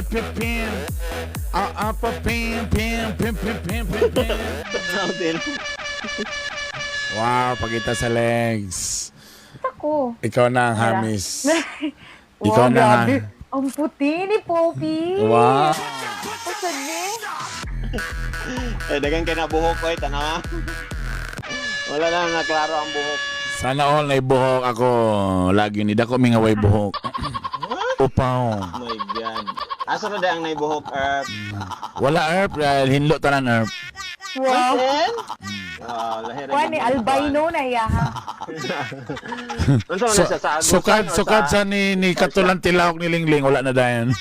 pim, pim. Pa, pim, pim, pim, pim, pim, pim, pim. Wow, pakita sa legs. Ako. Ikaw na ang hamis. Wow, Ikaw na nga. grabe. Ang puti ni Poppy. Wow. Pasad niya. Dagang kayo na buhok ko, tanawa. Wala na naklaro ang buhok. Sana all na buhok ako. Lagi ni dako may ngaway buhok. Upaw. Oh my God. Asa na dahang naibuhok, Erp? Wala herb, hinlo tanan herb. Wow. Wow, lahir. Kuha ni albino na iya ha. Ano sa siya sa agusan? Sukad sa ni katulang tilawak ni Lingling, wala na dayan.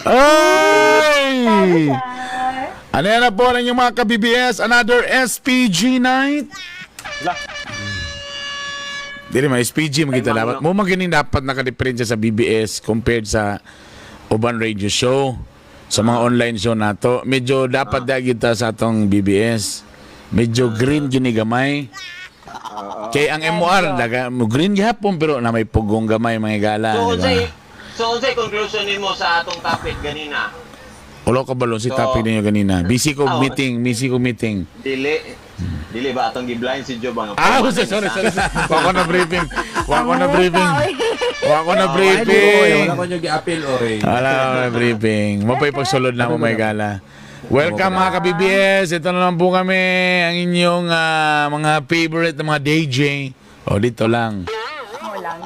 Ay! Ano yan na po ng inyong mga ka-BBS? Another SPG night? Lah. Dili may SPG magita dapat. Mo magining dapat naka-diferensya sa BBS compared sa uban radio show. Sa mga online show nato, medyo dapat kita sa atong BBS. Medyo green gini gamay. Kay ang MOR daga mo green gihapon pero na may pugong gamay mga gala. So unsay conclusion nimo sa atong topic ganina? Ulo ka balon si topic ninyo ganina. Busy ko meeting. Dili ba atong gi-blind si Joe bang? Sorry. Wako na briefing. Wala Wala ko nyo gi-appeal, oy. Wala na briefing. Mapay pagsulod na mo may gala. Welcome mga ka-BBS. Ito na lang po kami ang inyong mga favorite na mga DJ. O dito lang.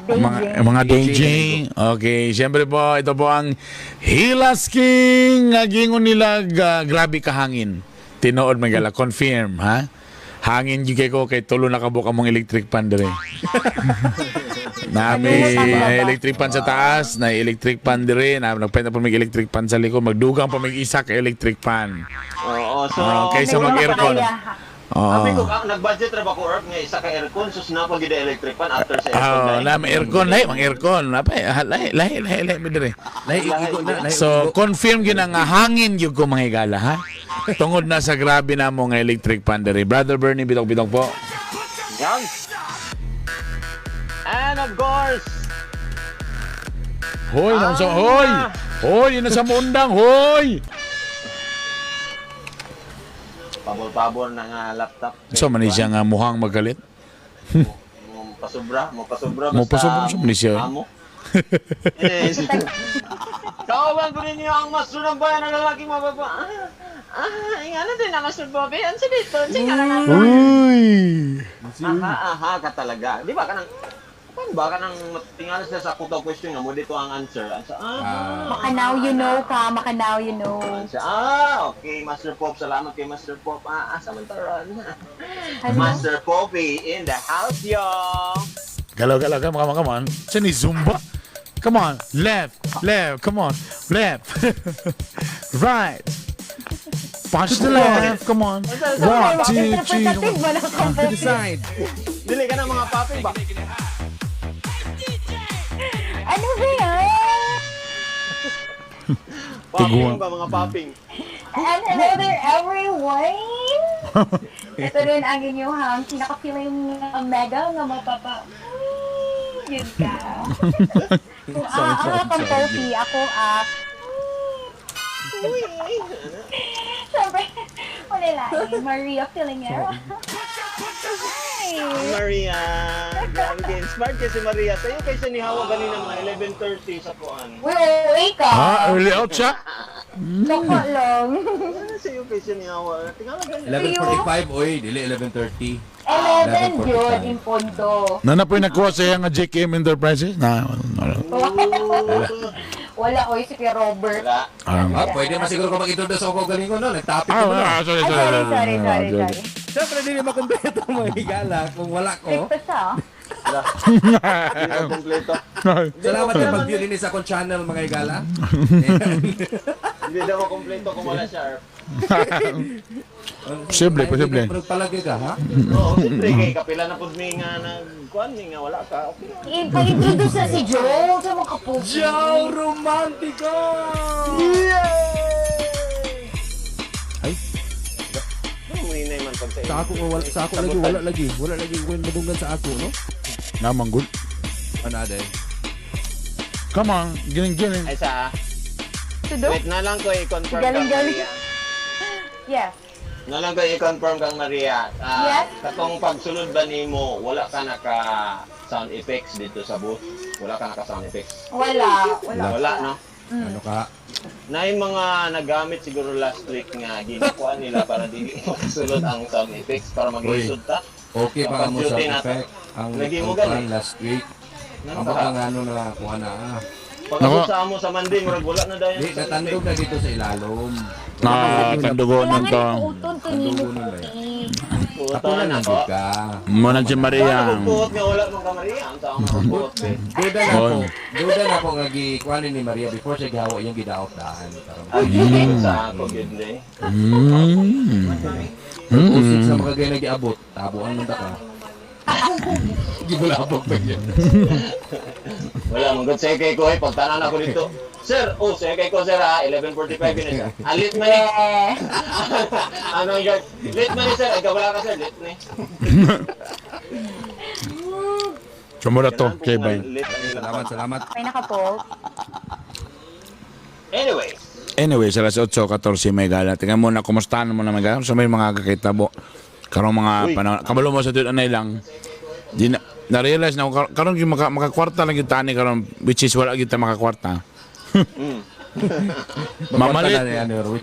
Mga DJ. Okay, siyempre po, ito po ang Hilas King. Gingon nila, grabe kahangin. Tinood magala, confirm, ha? Hangin yung ko kay tulo nakabuka mong electric pan dire. Nami electric pan sa taas, na electric pan dire, na nagpenta po may electric pan sa likod, magdugang pa may isa ka electric pan. Oo, so kaysa mag-aircon. Abi ko nag-budget ra ba ko Earth nga isa ka aircon sus na pag electric fan after sa aircon. Na may aircon, mang aircon. Lahi mi dire. So confirm gyud nga hangin gyud ko mga higala, ha? Tungod na sa grabe na mo nga electric pan dire. Brother Bernie, bitok po. Yan. And of course, Hoy, ina sa mundang, hoy. pabor-pabor na nga laptop. So man siya nga muhang magalit. Mo pasobra siya man siya. Amo. Kawan ko ninyo ang master ng bayan ng lalaking mababa. Ingana din na Master Bobby. Ano sa dito? Sige na natin. Uy. Aha ka talaga. Di ba ka nang... Paano ba ka nang tingala sila sa kuto question nga mo dito ang answer? Maka now you know ka. Maka now you know. Okay. Master Pop. Salamat kay Master Pop. Samantaran. Master Poppy in the house, yo. Galaw, come on. Siya ni Zumba. Come on, left, come on, left. Right. Punch the left, come on. 1, 2, 3, to the side. Dili ka na mga papi ba? Ano ba yan? Paping ba mga paping? And hello there everyone! Ito rin ang inyong pinaka-feeling mega nga mapapa... Yun ka. Kung kang Poppy, ako Siyempre, wala lang. Maria Filingero. Hi! Maria! Grabe ka. Inspired kasi Maria. Sa'yo kayo sa nihawa ganina mga 11:30 sa puan. Uy, ka! Early out siya? Loko lang. Sa'yo kayo sa nihawa. Tingala ganina. 11:45, oy, dili 11:30. 11 yun, in punto. Nana po yung nakuha sa nga JKM Enterprises? Wala, oy, si Kuya Robert. Pwede masiguro ko mag-introduce ako galing ko, no? Nag-topic ko na. Sorry. Sorry. Siyempre, hindi makompleto mga higala kung wala ko. Ito siya. Hindi na kompleto. Salamat yung pag-view din sa akong channel, mga higala. Hindi na kompleto kung wala siya. Posible. Palagi ka, ha? Oo, siyempre kay kapila na po mi nga nagkuhan mi nga wala ka. Okay. Pag-introduce na si Joe sa mga kapuso. Joe Romantico! Ay. Muna man pag Sa ako wala lagi. Wala lagi kung madunggan sa ako, no? Namanggol. Ano ade? Come on, giling. Ay sa, Sudo? wait na lang ko i-confirm Galing, kang galing. Maria. Yes. Na lang ko i-confirm kang Maria. Yes. Katong pagsulod ba nimo, wala ka naka sound effects dito sa booth? Wala ka naka sound effects? Wala. Wala, no? Ano ka? Na yung mga nagamit siguro last week nga ginakuha nila para di makasulod ang sound effects para mag-result ta. Okay pa mo sa Kapag duty na- effect. Ang Lagi mo plan galing. last week. Ang Naka- baka nga ano na kuha na. Pagkasusa mo sa Monday, murag wala na dahil Di, sa sound natandog na dito sa ilalom. Kandugonon to. Utol to ni Ako na ako. nandun ka. Muna si Maria. Nagpuot nga wala mong kamariya. Ang saan mo nagpuot, eh. Duda na ako. Bon. Duda na ako nga gikuha ni Maria before siya gawa yung gidaot daan. Sa ako, gid na eh. Usik sa mga gaya nag-iabot. Tabuan mo ka. Gibulabog pa yun. Wala, mong good say kay ko eh. Pagtanan ako dito. Sir, say kay ko sir ha, 11:45 yun eh sir. Lit man eh. Ano yung lit man eh sir. Ikaw wala ka sir, lit na eh. Sumura to, kay Bay. Lit ang ilang Salamat, tao. salamat. May nakapolt. Anyway, Anyway, sa alas 8:14 may gala. Tingnan mo na, kumustahan mo na may gala. Sa may mga kakitabo. Karong mga Uy. panahon. Kabalo mo sa tuyo anay lang. Di na-realize na ako, karong yung makakwarta lang yung tani karon, which is wala kita makakwarta. Mamalit.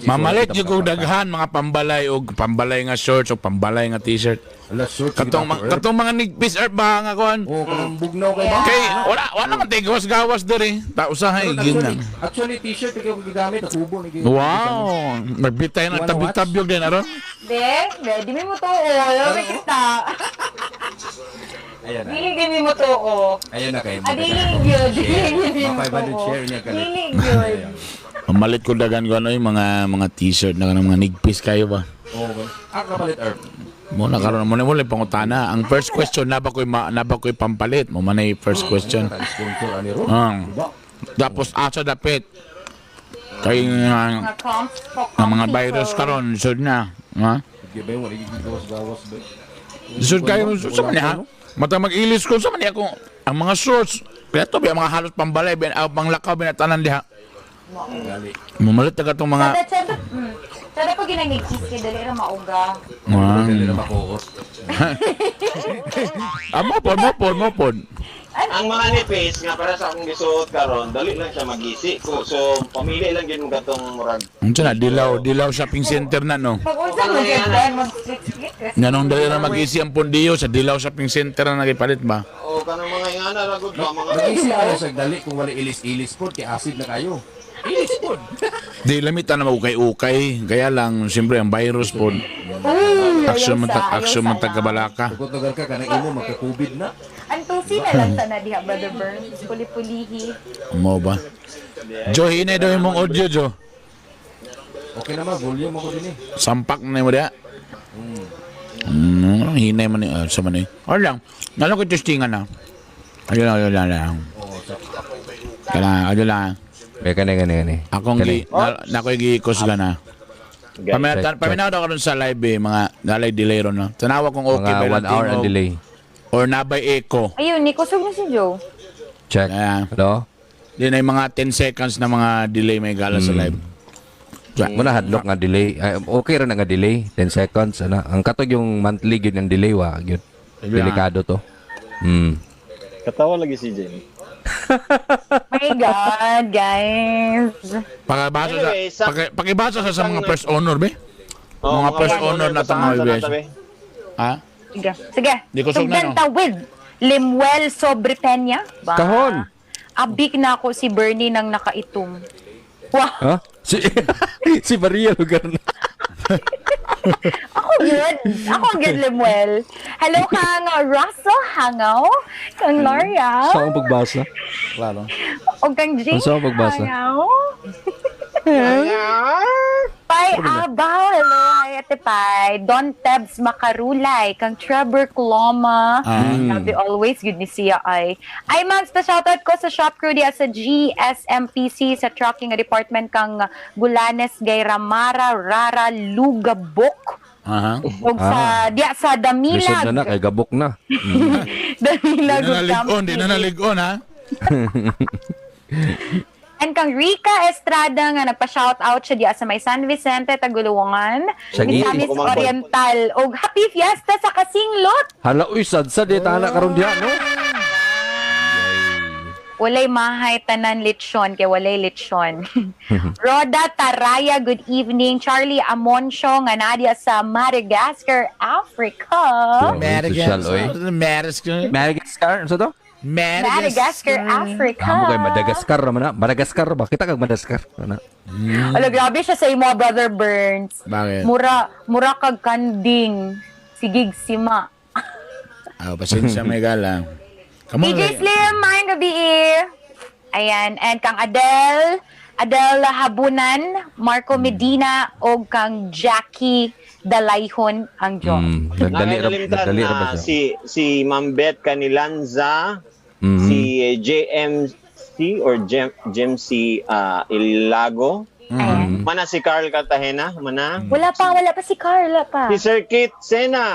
Mamalit yung kong daghan, mga pambalay o pambalay nga shorts o pambalay nga t-shirt. Alas, short. Katong mga nigpis art ba nga kuhan? Oo, kanang bugnaw kay ba? Kay, wala man tayo gawas-gawas diri. Tausahay, gin lang. Actually, t-shirt ikaw gigamit, tubo ni Wow! Magbitay na tabi-tabyog din, aron? Di mo to o. Kita. Ayan na. Dili mo to o. Ayan na kayo. Dili gyud. Mga 500 share niya kalit. Dili gyud. Mamalit ko dagan ko ano yung mga t-shirt na kanang mga nigpis kayo ba? Oo. Kapalit Earth. Muna karon mo na pangutana. Ang first question na ba ko'y pampalit? Mo man ay first question. Sponsor ani ro. Tapos asa dapit. Kay Mga comps. ang mga virus karon sud na. Ha? Gibay mo gawas ba? Sud kayo sa man ha? Mata mag-ilis ko sa man ako. Ang mga shorts, kaya to mga halos pambalay ben panglakaw binatanan diha. Gali. Mamalit na katong mga Sada pag ginangigkis kay dali ra mauga. Dili na makuot. Mopod. ang mga nipis nga para sa akong gisuot karon, dali lang siya magisi ko. So, pamili lang gid mo gatong murag. Unsa na dilaw shopping center na no. Pag unsa mo gyud mag-split. Nganong dali na mag-isi ang pondiyo sa dilaw shopping center na nagipalit ba? O kanang mga ingana ra gud ba mga Mag-isip ka sa dali kung wala ilis-ilis po, kay acid na kayo. Ilis po. Di lamita na ukay-ukay. Kaya lang, siyempre, ang virus po. Aksyon man kabalaka. Tugot-tugal ka, kanang imo, magka-COVID na. Antusi na lang sana diha, Brother Burns. Puli-pulihi. Mo ba? Jo, hinay daw yung mong audio, Jo. Okay naman, volume ako din eh. Sampak na mo diha. Hinay man sa man eh. Or lang, nalang ko testingan na. Ayun lang. Oo, sa Ayun lang. Gani. Akong na ko gi-ikos na. Paminaw daw karon sa live eh, mga dalay delay ron no. Tanawa kung okay ba Mga 1 hour ang delay. or nabay echo. Ayun, ni kusog na si Joe. Check. Ayan. Hello? Di na yung mga 10 seconds na mga delay may gala sa live. Muna hadlok nga delay. Ay, okay rin nga delay. 10 seconds. Ano? Ang katog yung monthly yun ng delay. Yun. Delikado to. Katawa lagi si Jenny. My God, guys. Pakibasa sa mga first honor be. Mga first honor na tang mga ibes. Ha? Sige. Di kusog na, no? Tugdanta with Limuel Sobre Peña. Ba? Kahon! Abik na ako si Bernie nang nakaitom. Wow. Ha? Si Maria lugar na. Ako good, Limuel. Hello kang Russell Hangaw, kang L'Oreal, Saan ang pagbasa? Klaro. o kang Jane Saan ang pagbasa? Hangaw. Pai Abaw, hello, ay ate Pai. Don Tebs Makarulay, kang Trevor Coloma. Sabi always, good ni siya ay. Ay, Mags, pa-shoutout ko sa shop crew diya sa GSMPC, sa trucking department kang Gulanes, Gayramara, Rara, Lugabok. Aha. O sa, diya sa Lisod Damilag. na kay gabok na. Damilag. Di na naligon ha. And kang Rica Estrada nga nagpa-shoutout siya diya sa may San Vicente, Tagulungan, Siya Misamis gini. Oriental. O happy fiesta sa Kasinglot! Hala, uy, sad-sad eh, tana karon diha, no? Walay mahay tanan lechon, kay walay lechon. Roda Taraya, good evening. Charlie Amoncio, nga nadia sa Madagascar, Africa. Social, oy. Madagascar. Madagascar, ano to? Madagascar, Africa. Amo kay Madagascar naman na. Madagascar ba? Kita kag Madagascar. Ano? Ala, grabe siya sa imo, Brother Burns. Bakit? Mura kag kanding. Sigig sima. Pasensya may gala. Come on. DJ Slim, maayong gabi Ayan, and kang Adele Habunan, Marco Medina, o kang Jackie Dalayhon ang Diyos. Nagdali ra ba siya? si Ma'am Beth Canilanza, Mhm. si JMC or JMC Ilago, Ayan. mana si Carl Cartagena, mana. Wala pa si Carla pa. Si Sir Kit Sena.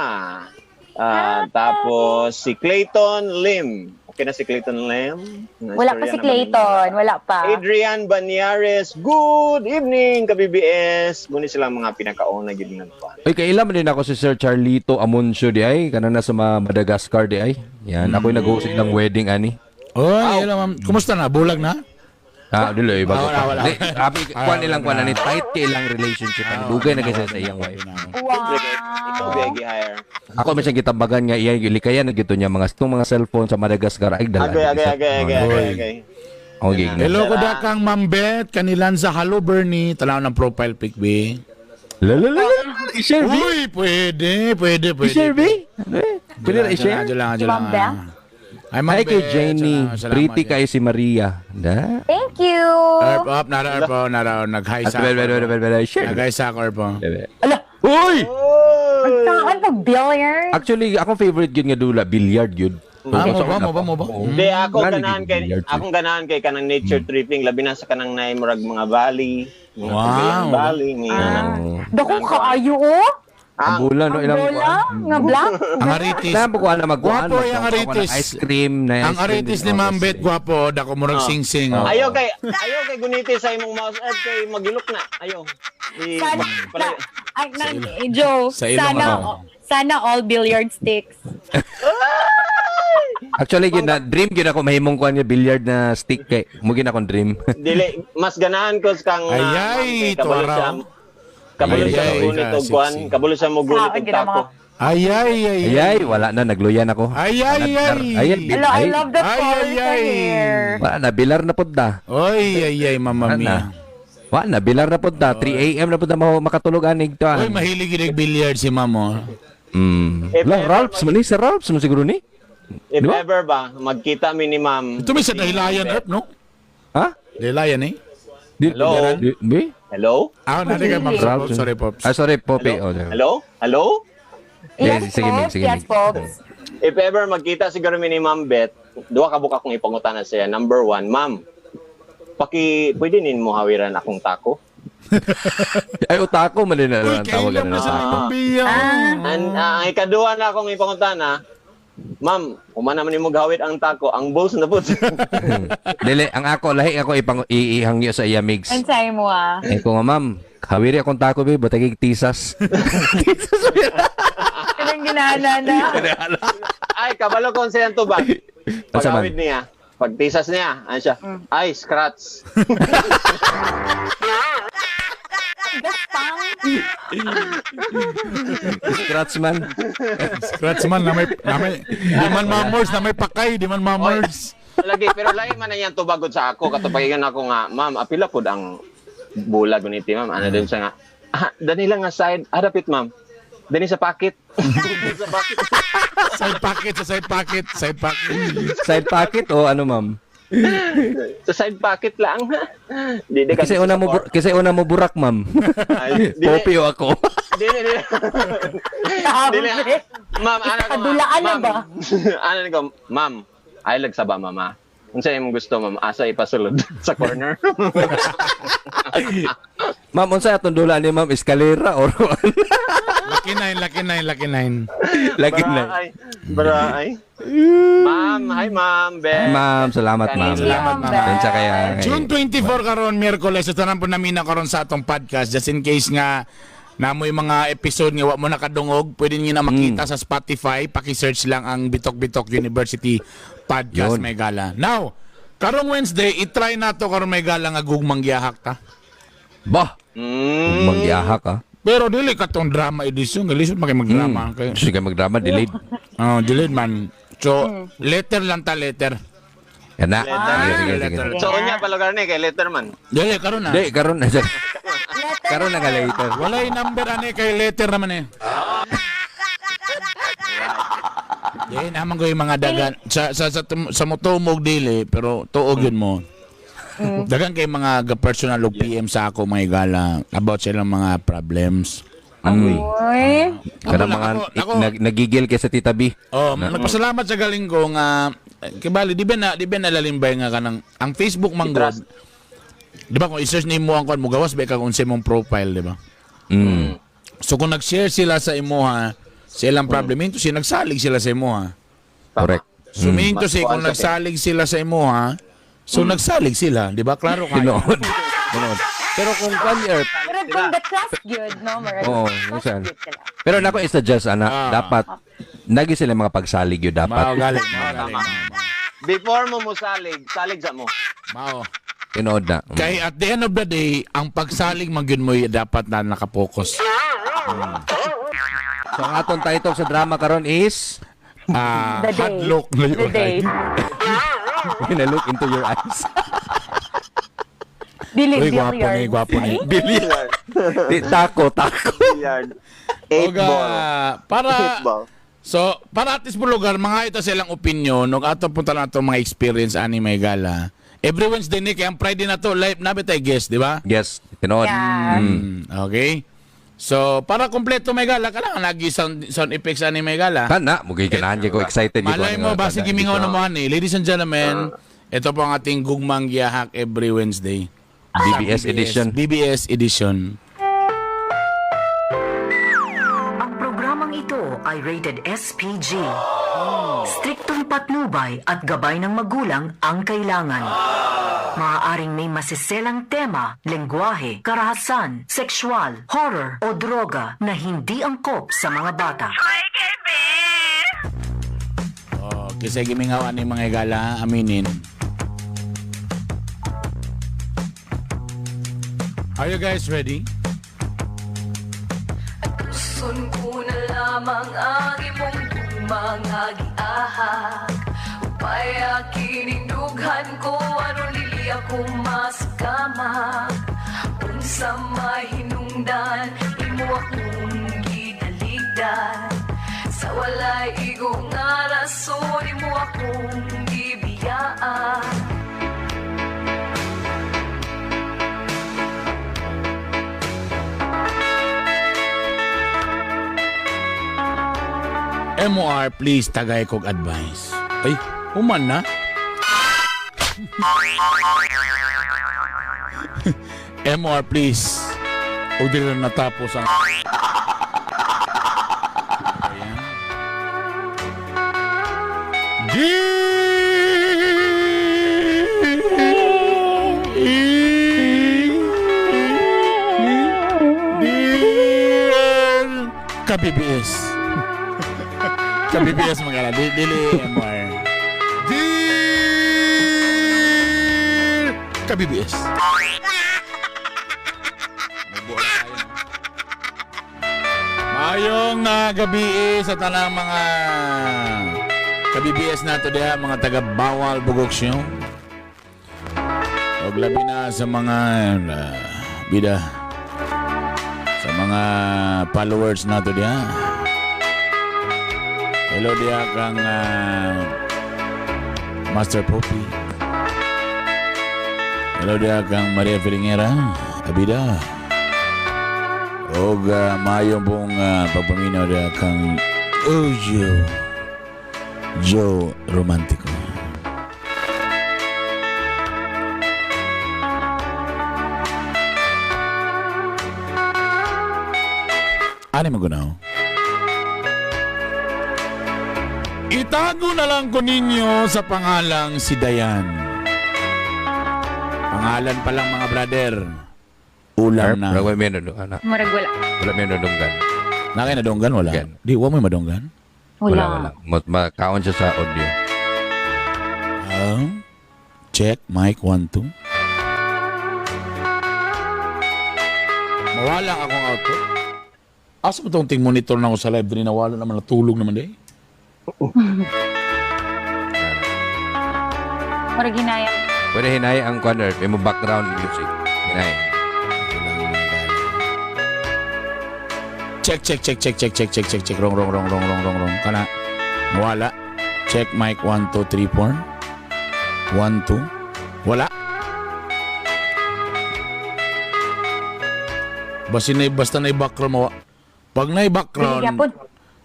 Tapos si Clayton Lim. Okay na si Clayton Lim. Wala pa si Clayton, wala pa. Adrian Banyares. Good evening, ka-BBS. Muna silang mga pinakauna gid nagpa. Uy, kailan man din ako si Sir Charlito Amoncio di ay. Kanana sa Madagascar di ay. Yan, ako'y nag-host ng wedding ani. Oy, yun ma'am. Kumusta na? Bulag na? Dilo eh, bago pa. Wala. Di, kuan ilang kuan ani, tight kay ilang relationship. Ang dugay na kasi sa iyang wife. Ikaw begi hire. Ako man siyang gitambagan nga iya likayan na gito niya mga itong mga cellphone sa Madagascar ay dala. Agay. Okay. Hello ko da kang Ma'am Beth, kanilan sa Hello Bernie. Tanaw ng profile pic, be. La. I-share bi? Uy, pwede. I-share bi? Pwede na i-share? Diyan lang. Ma'am Beth? Ay, Ma'am Ay kay Beth, Jenny, salamat. pretty kay si Maria. Da? Thank you. Erp up, nara. Nag-hi sa Share. Nag-hi sa Erp up. Ala, Uy! saan pag billiard? Actually, akong favorite yun nga dula, billiard yun. Mo ba? Di ako Gani ganahan kay billiard, akong ganahan kay kanang nature tripping labi na sa kanang naimurag mga Bali. Mga Wow. Cagayan Bali ni. Dako kaayo oh. Ang bulan, no? Ilang Bola, nga black. Ang aritis. Kailangan ko na magkuhan. Gwapo yung aritis. Ice cream na Ang aritis ni Ma'am Beth, gwapo. Dako murag sing-sing. oh. Ayaw kay guniti sa imong mouse art kay magilok na. Ayaw. Joe, Sa ilong ako. sana all billiard sticks. Actually, dream yun ako mahimong kuhan yung billiard na stick kay. Mugin akong dream. Dili mas ganahan ko kang Ayay, kabalo tuwara. siya. Kabalo siya Ayay, gunit og sexy. kuan, kabalo siya mo gunit og tako. Ay. Ayay, wala na, nagluyan ako. Ay. Hello, I love that Ay, color ay, sa ay. hair. Wala na, bilar na punta. Ay, Mamma Mia. Wala na, bilar na punta. 3 a.m. na punta makatulog anig to. Uy, mahilig yung billiard si Ma'am. oh. Lang, Ralphs man ni, sa Ralphs man siguro ni. If Diba? ever ba magkita mi ni ma'am. Ito may sa dahilayan, Erp, no? Ha? Dahilayan, eh? Hello? Be? Hello? Nari ka, Ma'am. Ralphs. Sorry, Pops. Ah, sorry, Poppy. Oh, Hello? Hello? Yeah, Yes, sige, Mig, folks. sige, Yes, Mig. folks. If ever magkita siguro mi ni Ma'am Beth, duha ka buka kong ipangutana siya. Number 1, Ma'am. Pwede nin mo hawiran akong tako? Ay, utako man din na Uy, ang tawag kailan na mo sa sa Ma'am Bia? Ang ikaduha na akong ipangutana, Ma'am, kung naman mo gawit ang tako, ang balls na po. Dili, ang ako, lahi ako ihangyo sa iya, Migs. Ang sayo mo Eh, ko nga, ma'am, hawiri akong tako, be, batagig tisas. Anong ginana na? Ay, kabalo kong siyang tubag. Asa man? Pag-awit niya, pag tisas niya, ano siya? Ay, scratch. Scratch man. Scratch man na may di man mamors na may pakay, di man mamors. Lagi, pero lagi man na yan tubagod sa ako. Katupagigan ako nga, Ma'am, apila po ang bulag guniti, Ma'am. Ano din siya nga, dani lang nga side, harapit, Ma'am. Dani sa pocket. Sa pocket. Side pocket. Side pocket o ano, ma'am? Sa side pocket lang. Di Kasi una mo burak, ma'am. Popi o ako. Dili. Ma'am, ano ko? Kadulaan na Ma'am. ba? Ano ko? Ma'am, ay lagsaba, mama. Kung sa'yo mong gusto, ma'am, asa ipasulod sa corner. Ma'am, unsa atong dula ni Ma'am eskalera or Lucky nine. lagi na. Baraay. Ma'am, hi ma'am. Ben. Ma'am, salamat ma'am. Salamat, ma'am. Tensya kaya. June 24 karon Miyerkules ito na po namin na karon sa atong podcast just in case nga namoy mga episode nga wa mo nakadungog, pwede niyo na makita sa Spotify, paki-search lang ang Bitok University Podcast Yun. may gala. Now, karong Wednesday, i-try nato karong may gala nga gugmang giyahak ta. Bah, magyahak ka. Pero dili ka tong drama edition, galisod magdrama kayo. Sige magdrama, delayed. Oh, delayed man. So, letter lang ta, letter. Yan na. Sige. letter. So, unya pala ni kay Letterman. Dili karon na. Di, karon na. Karon na nga later. Walay number ani kay letter naman eh. Di naman ko yung mga dagan sa motumog dili pero tuog yun mo. Dagan kay mga personal og PM sa ako mga gala about silang mga problems. Uy. Kada mga nagigil kay sa Tita B. Oh, nagpasalamat sa galing ko nga kibali di ba nalalimbay nga kanang ang Facebook manggod. Di ba kung i-search nimo ang kon mo gawas ba ka kung sa imong profile, di ba? So kung nag-share sila sa imuha sa ilang problem, si nagsalig sila sa imuha. Correct. So meaning to say kung nagsalig sila sa imuha, so nagsalig sila, di ba? Klaro kayo. Tinood. Pero kung kanyer, Pero kung the trust good, no? Oo, Trust minsan. good sila. pero nako i-suggest ana, dapat nagi sila mga pagsalig yun Mao dapat. galing. Before mo salig sa mo. Mao. Tinood na. Kay at the end of the day, ang pagsalig magyud mo dapat na nakapokus. So ang atong title sa drama karon is The day. Hadlock na The day. When I look into your eyes. Dili, Uy, gwapo billiard. ni, gwapo ni. Di, tako. Billiard. 8 Oga, ball. para 8 ball. so para at least po lugar mga ito silang opinion ug ato punta na ato mga experience ani may gala. Every Wednesday ni kay ang Friday na to live na bitay guest, di ba? Yes, tinood. Yeah. Okay. So para kompleto may gala kailangan lagi sound effects ani may gala. Kana, mugay kanahan ko excited Malay mo ba sige mingaw naman eh. Ladies and gentlemen, ito po ang ating gugmang giyahak every Wednesday. BBS edition. BBS edition. Ang programang ito ay rated SPG. Striktong patnubay at gabay ng magulang ang kailangan. Maaaring may masiselang tema, lengguwahe, karahasan, sexual, horror o droga na hindi angkop sa mga bata. Oh, kasi gimingaw ani mga gala aminin. Are you guys ready? Puson ko na lamang ang imong gumangagiahak Upaya kinindughan ko ano nili ako maskamak Unsa may hinungdan imo akong gidaligdan Sa walay igong nga rason imo akong gibiyaan MOR, please tagay kog advice. Ay, human na. MOR, please. O di na natapos ang... Ayan. Dear KBBS. KBBS mga dili MR. Dear KBBS. Mayong gabi sa tanang mga KBBS nato diha mga taga Bawal Bugoksyo. Ug labi na sa mga bida sa mga followers nato diha. Hello dia kang Master Poppy. Hello dia kang Maria Filingera, Abida. Og mayong pong pagpaminaw dia kang Joe Romantico. Ani magunaw. Itago na lang ko ninyo sa pangalang si Dayan. Pangalan pa lang mga brother. Ulam na. Wala may nandunggan. Murag wala. Wala may nandunggan. Nakay nadonggan wala. Gan. Di wa may madonggan. Wala. Makaon siya sa audio. Check mic 1 2. Mawala akong auto. Asa mo itong ting monitor na ako sa live din nawala naman natulog naman di. Murag hinayang. Pwede hinay ang corner. May mo background music. Hinay. Check. Wrong. Kana. Mawala. Check mic 1 2 3 4. 1 2. Wala. Basta na background mawala. Pag na Dili background, gyapon.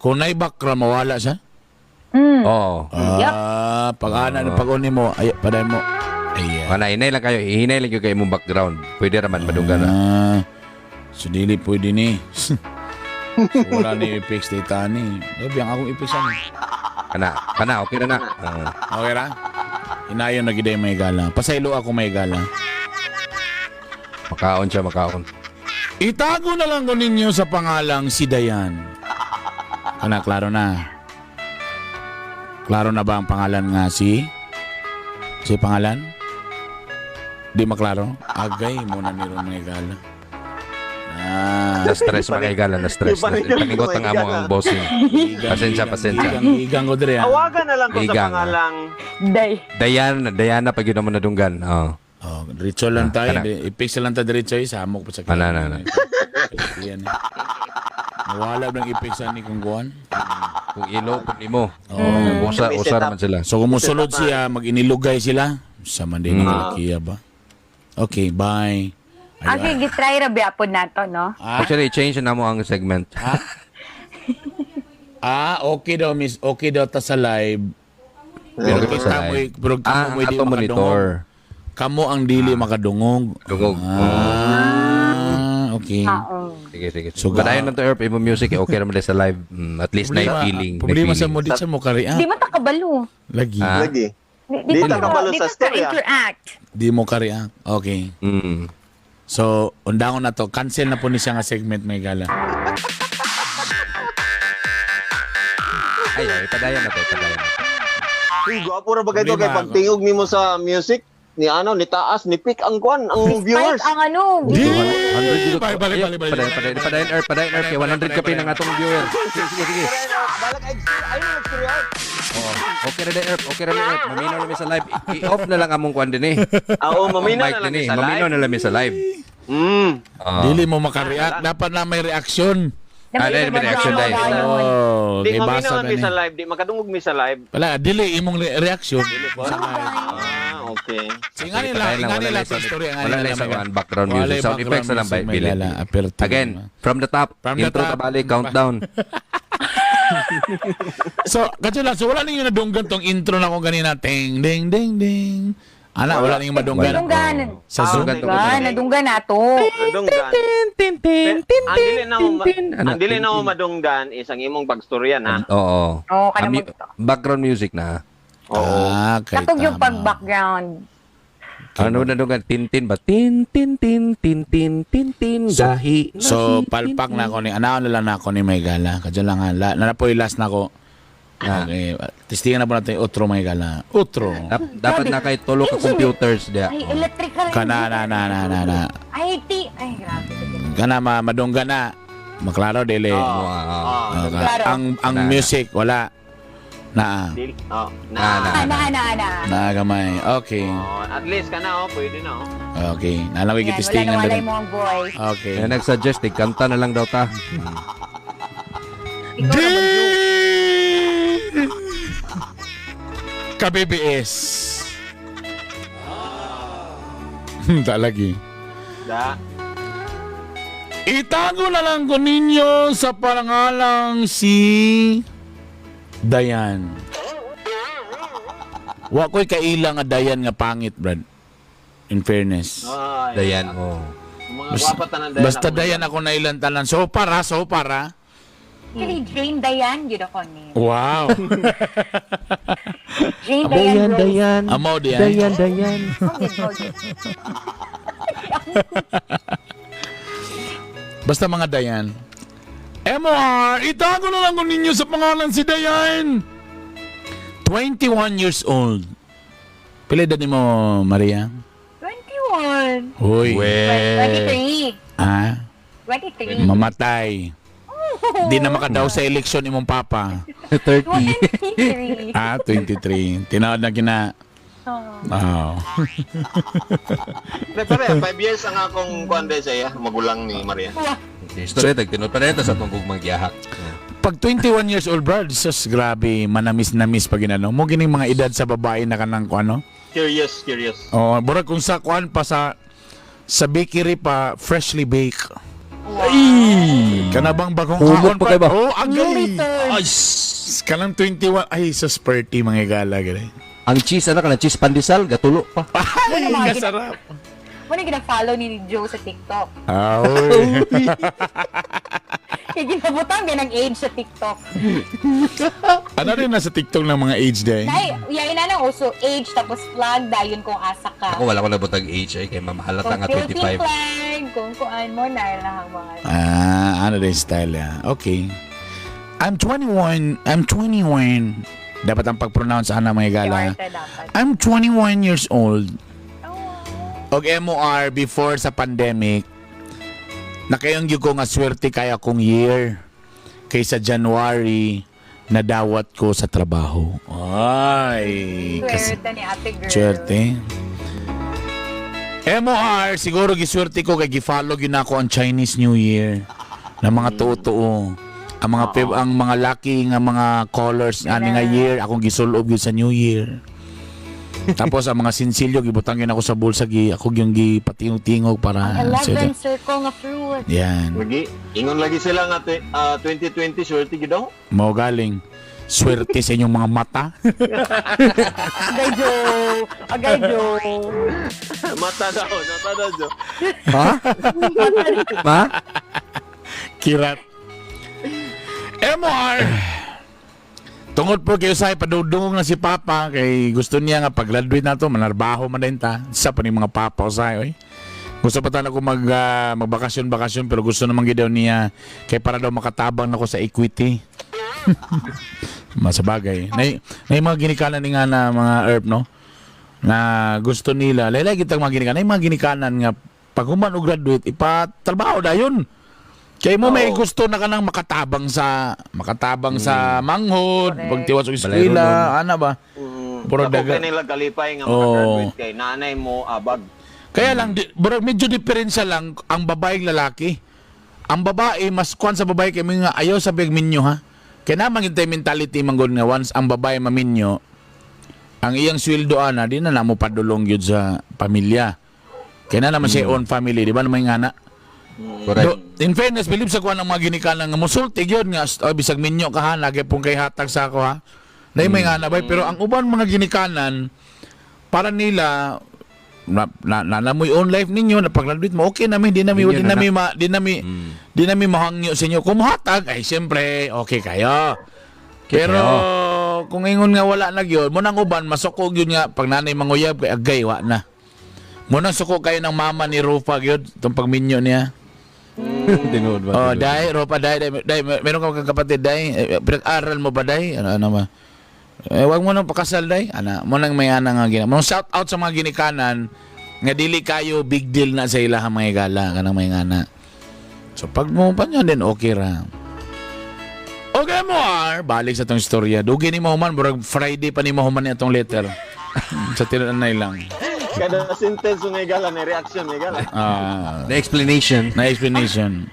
kung na background mawala siya. Oo. Pag uni mo, ay paday mo. Ayan. Wala, hinay lang kayo. Hinay lang kayo mong background. Pwede naman madunggan na. So dili pwede ni. So, wala ni i-fix data ni. Biyang akong i-fixan. Kana, okay na na. Okay ra? Inayon na giday may gala. Pasaylo ako may gala. Makaon siya, makaon. Itago na lang ko ninyo sa pangalang si Dayan. Kana, klaro na. Klaro na ba ang pangalan nga si pangalan? Di maklaro? Agay muna ni Ron may gala. Na-stress mga igala, na-stress. Panigot ang amo ang bossing. Pasensya. Igang ko dire. Awagan na lang ko sa Igang. pangalang Diana, pag yun naman nadunggan. Diretso lang tayo. Kana. I-fix lang tayo diretso. Samok pa sa Ana. Yan. Nawala ng i-fixan ni Kung Guan. Kung ilo, kung limo. Usa naman sila. So kung musulod siya, mag-inilugay sila. Sa mandi ng lakiya ba? Okay, bye. Okay, gitry ra biapon nato, no? Actually, change na mo ang segment. Okay daw, miss. Okay daw ta sa live. Pero Okay kita sa mo, live. pero kamo mo Ang di ato monitor. Kamo ang dili makadungog. Dungog. Okay. Sige. So, Padayon lang to Erp, imo music, okay naman din sa live. At least na yung feeling. Problema sa mo di sa mo kari. Di man ta kabalo. Lagi. lagi. Di Di ta ta kabalo di sa ta story, interact. Di mo kari. Okay. So, undangon na to. Cancel na po ni siya nga segment may gala. Ay, padayon na to. Uy, gwapo ra ba kayo Problema kay ako. pagtingog nimo sa music? Ni taas, ni pick ang kwan, ang viewers. Despite ang ano, Padayon Erp, kaya 100 ka pin ang atong viewer. Sige. Balak ayun nag-story out. Okay na Erp, Maminaw na mi sa live. I-off na lang among kwan din eh. Oo, mamina na lang Mic din eh. sa Maminaw live. na lang mi sa live. Dili mo makareact. Dapat na may reaction. Dahil may reaction dahil. Oh, Di mamina ibasa man na mi ni. sa live, di makadungog mi sa live. Wala, dili imong reaction. Okay. Nga nila sa story. Wala lang sa background music. Sound effects na lang ba? Again, from the top. From the Intro top. tabali, countdown. So, wala ninyo nadunggan tong intro na kung ganina. Ting, ding, ding, ding. Wala ninyo madunggan. Nadunggan. Sa Zoom. Nadunggan nato. Madunggan. Ang dili na mo madunggan is ang imong pagstorya na. Oo. Oo, kana mo. Background music na. Oo. Okay, Katog yung tama. pag-background. Ano na doon? Tintin ba? Tin. Gahi. So, palpak na ako ni, anaon na lang na ako ni Maygala. Kadyo lang ha. Nanapoy last na ako. Okay. Testingan na po natin yung utro Maygala. Utro. Dapat na kay tulo ka computers dia. Ay, electrical. Kana na. IT. Ay, grabe. Kana madungga na. Maklaro dili. Klaro. Ang music wala. Na. Na gamay. Okay. At least ka na, pwede na. Okay. Nalawig Yan, itistingan wala din. mo ang voice. Okay. Kaya nag-suggest, kanta na lang daw ta. KBBS. Talagi. Da. Itago na lang ko ninyo sa parangalang si Dayan. Wa ko'y kaila nga Dayan nga pangit, Brad. In fairness. Dayan, oh. Mga gwapa tanan Basta Dayan ako na ilan tanan. So para. Actually, Jane Diane, yun ako ni. Wow. Jane Diane Rose. Amo di ay. Dayan. Okay. Basta mga Dayan. MR, itago na lang ko ninyo sa pangalan si Dayan. 21 years old. Pila edad ni mo, Maria? 21. Hoy. 23. Ah, 23. mamatay. Di na makadaw sa eleksyon imong papa. 23. Ah, 23. Tinawad na kina. Oh. Pare, 5 years ang akong kuande sa iya, magulang ni Maria. Story tagtinod pa rin sa atong gugmang giyahak. Pag 21 years old, bro, sus, grabe, manamis-namis pag inano. Mo gining mga edad sa babae na kanang ano. Curious. Oh, bro, kung sa kuan pa sa bakery pa, freshly baked. Ay! Kanabang bagong Hugot kaon pa kayo ba? Oh, agay! Return. Ay, kanang 21. Ay, sus, party, mga gala, gala. Ang cheese, ano ka na, cheese pandesal, gatulo pa. Ay, mga kasarap. Muna gina-follow ni Joe sa TikTok. Ay. Kaya ginabutang din ang age sa TikTok. Ano rin nasa TikTok ng mga age day? Dahil, yain na uso age tapos flag dayon kung asa ka. Ako wala ko nabutag age ay kay mamahalata Kung nga Philippine 25. flag, kung kuan mo na lang mga. Ano rin style ya? Okay. I'm 21. Dapat ang pag-pronounce ana mga gala. Arte dapat. I'm 21 years old. Og MOR before sa pandemic. Nakayong ko nga swerte kaya kong year. Kaysa January nadawat ko sa trabaho. Ay, kasi Swerte ni ate girl. swerte. MOR, siguro giswerte ko kay gifollow gyud ako ang Chinese New Year na mga totoo. Ang mga lucky nga mga colors ani nga year akong gisulob gyud sa New Year. Tapos ang mga sinsilyo gibutangin ako sa bulsa ako yung gipatingog-tingog para 11 circle nga fruit. yan. Lagi, ingon lagi sila nga 2020 swerte gid daw. Mao galing swerte sa inyong mga mata. Agay Joe. Mata daw. Ha? Ma? Kirat. MR. Tungod po kayo sa padudungog na si Papa kay gusto niya nga pag-graduate na to manarbaho man din ta. Sa pa ni mga papa sa oy. Gusto pa tanong ko magbakasyon pero gusto naman gid daw niya kay para daw makatabang nako sa equity. Masabagay. Nay mga ginikanan ni nga na mga herb no na gusto nila. Laylay kitang mga ginikanan, nay mga ginikanan nga pag human og graduate ipatrabaho dayon. Kaya mo may gusto na ka nang makatabang sa manghod, pagtiwas og eskwela, ana ba? Puro Dako daga. nila kalipay nga Oo. makagraduate kay nanay mo abag. Kaya lang bro, medyo diferensya lang ang babaeng lalaki. Ang babae mas kuan sa babae kay mga ayaw sa big minyo ha. Kaya naman yung mentality manggod nga once ang babae maminyo, ang iyang sweldo ana di na namo padulong gyud sa pamilya. Kaya na naman siya own family, di ba naman nga na? Correct. In fairness, believe sa kuha ng mga ginikanan nga musulti yun nga bisag minyo ka ha, lagi pong kay hatag sa ako ha. Dahil may nga na ba, pero ang uban mga ginikanan para nila na mo own life ninyo na pag-graduate mo okay namin di nami mahangyo sa inyo kung hatag ay siyempre okay kayo. Pero kung ingon nga wala na gyud mo nang uban masukog yun nga pag nanay manguyab kay agay wa na. Mo nang suko kayo ng mama ni Rufa gyud tong pagminyo niya. Tinuod ba? Oh, dai, Ropa, dai, meron ka kapatid, dai. Pinag-aral mo ba, dai? Ano ba? Wag mo nang pakasal, dai. Ana, mo nang may ana nga gina. Mo shout out sa mga ginikanan nga dili kayo big deal na sa ilahang mga gala kanang may ngana. So pag mo pa niyan din okay ra. Okay mo balik sa tong istorya. Dugi ni mo man burag Friday pa ni mo man itong letter. Sa tinanay lang. Kada sentence may gala may reaction may gala. The explanation. Na explanation.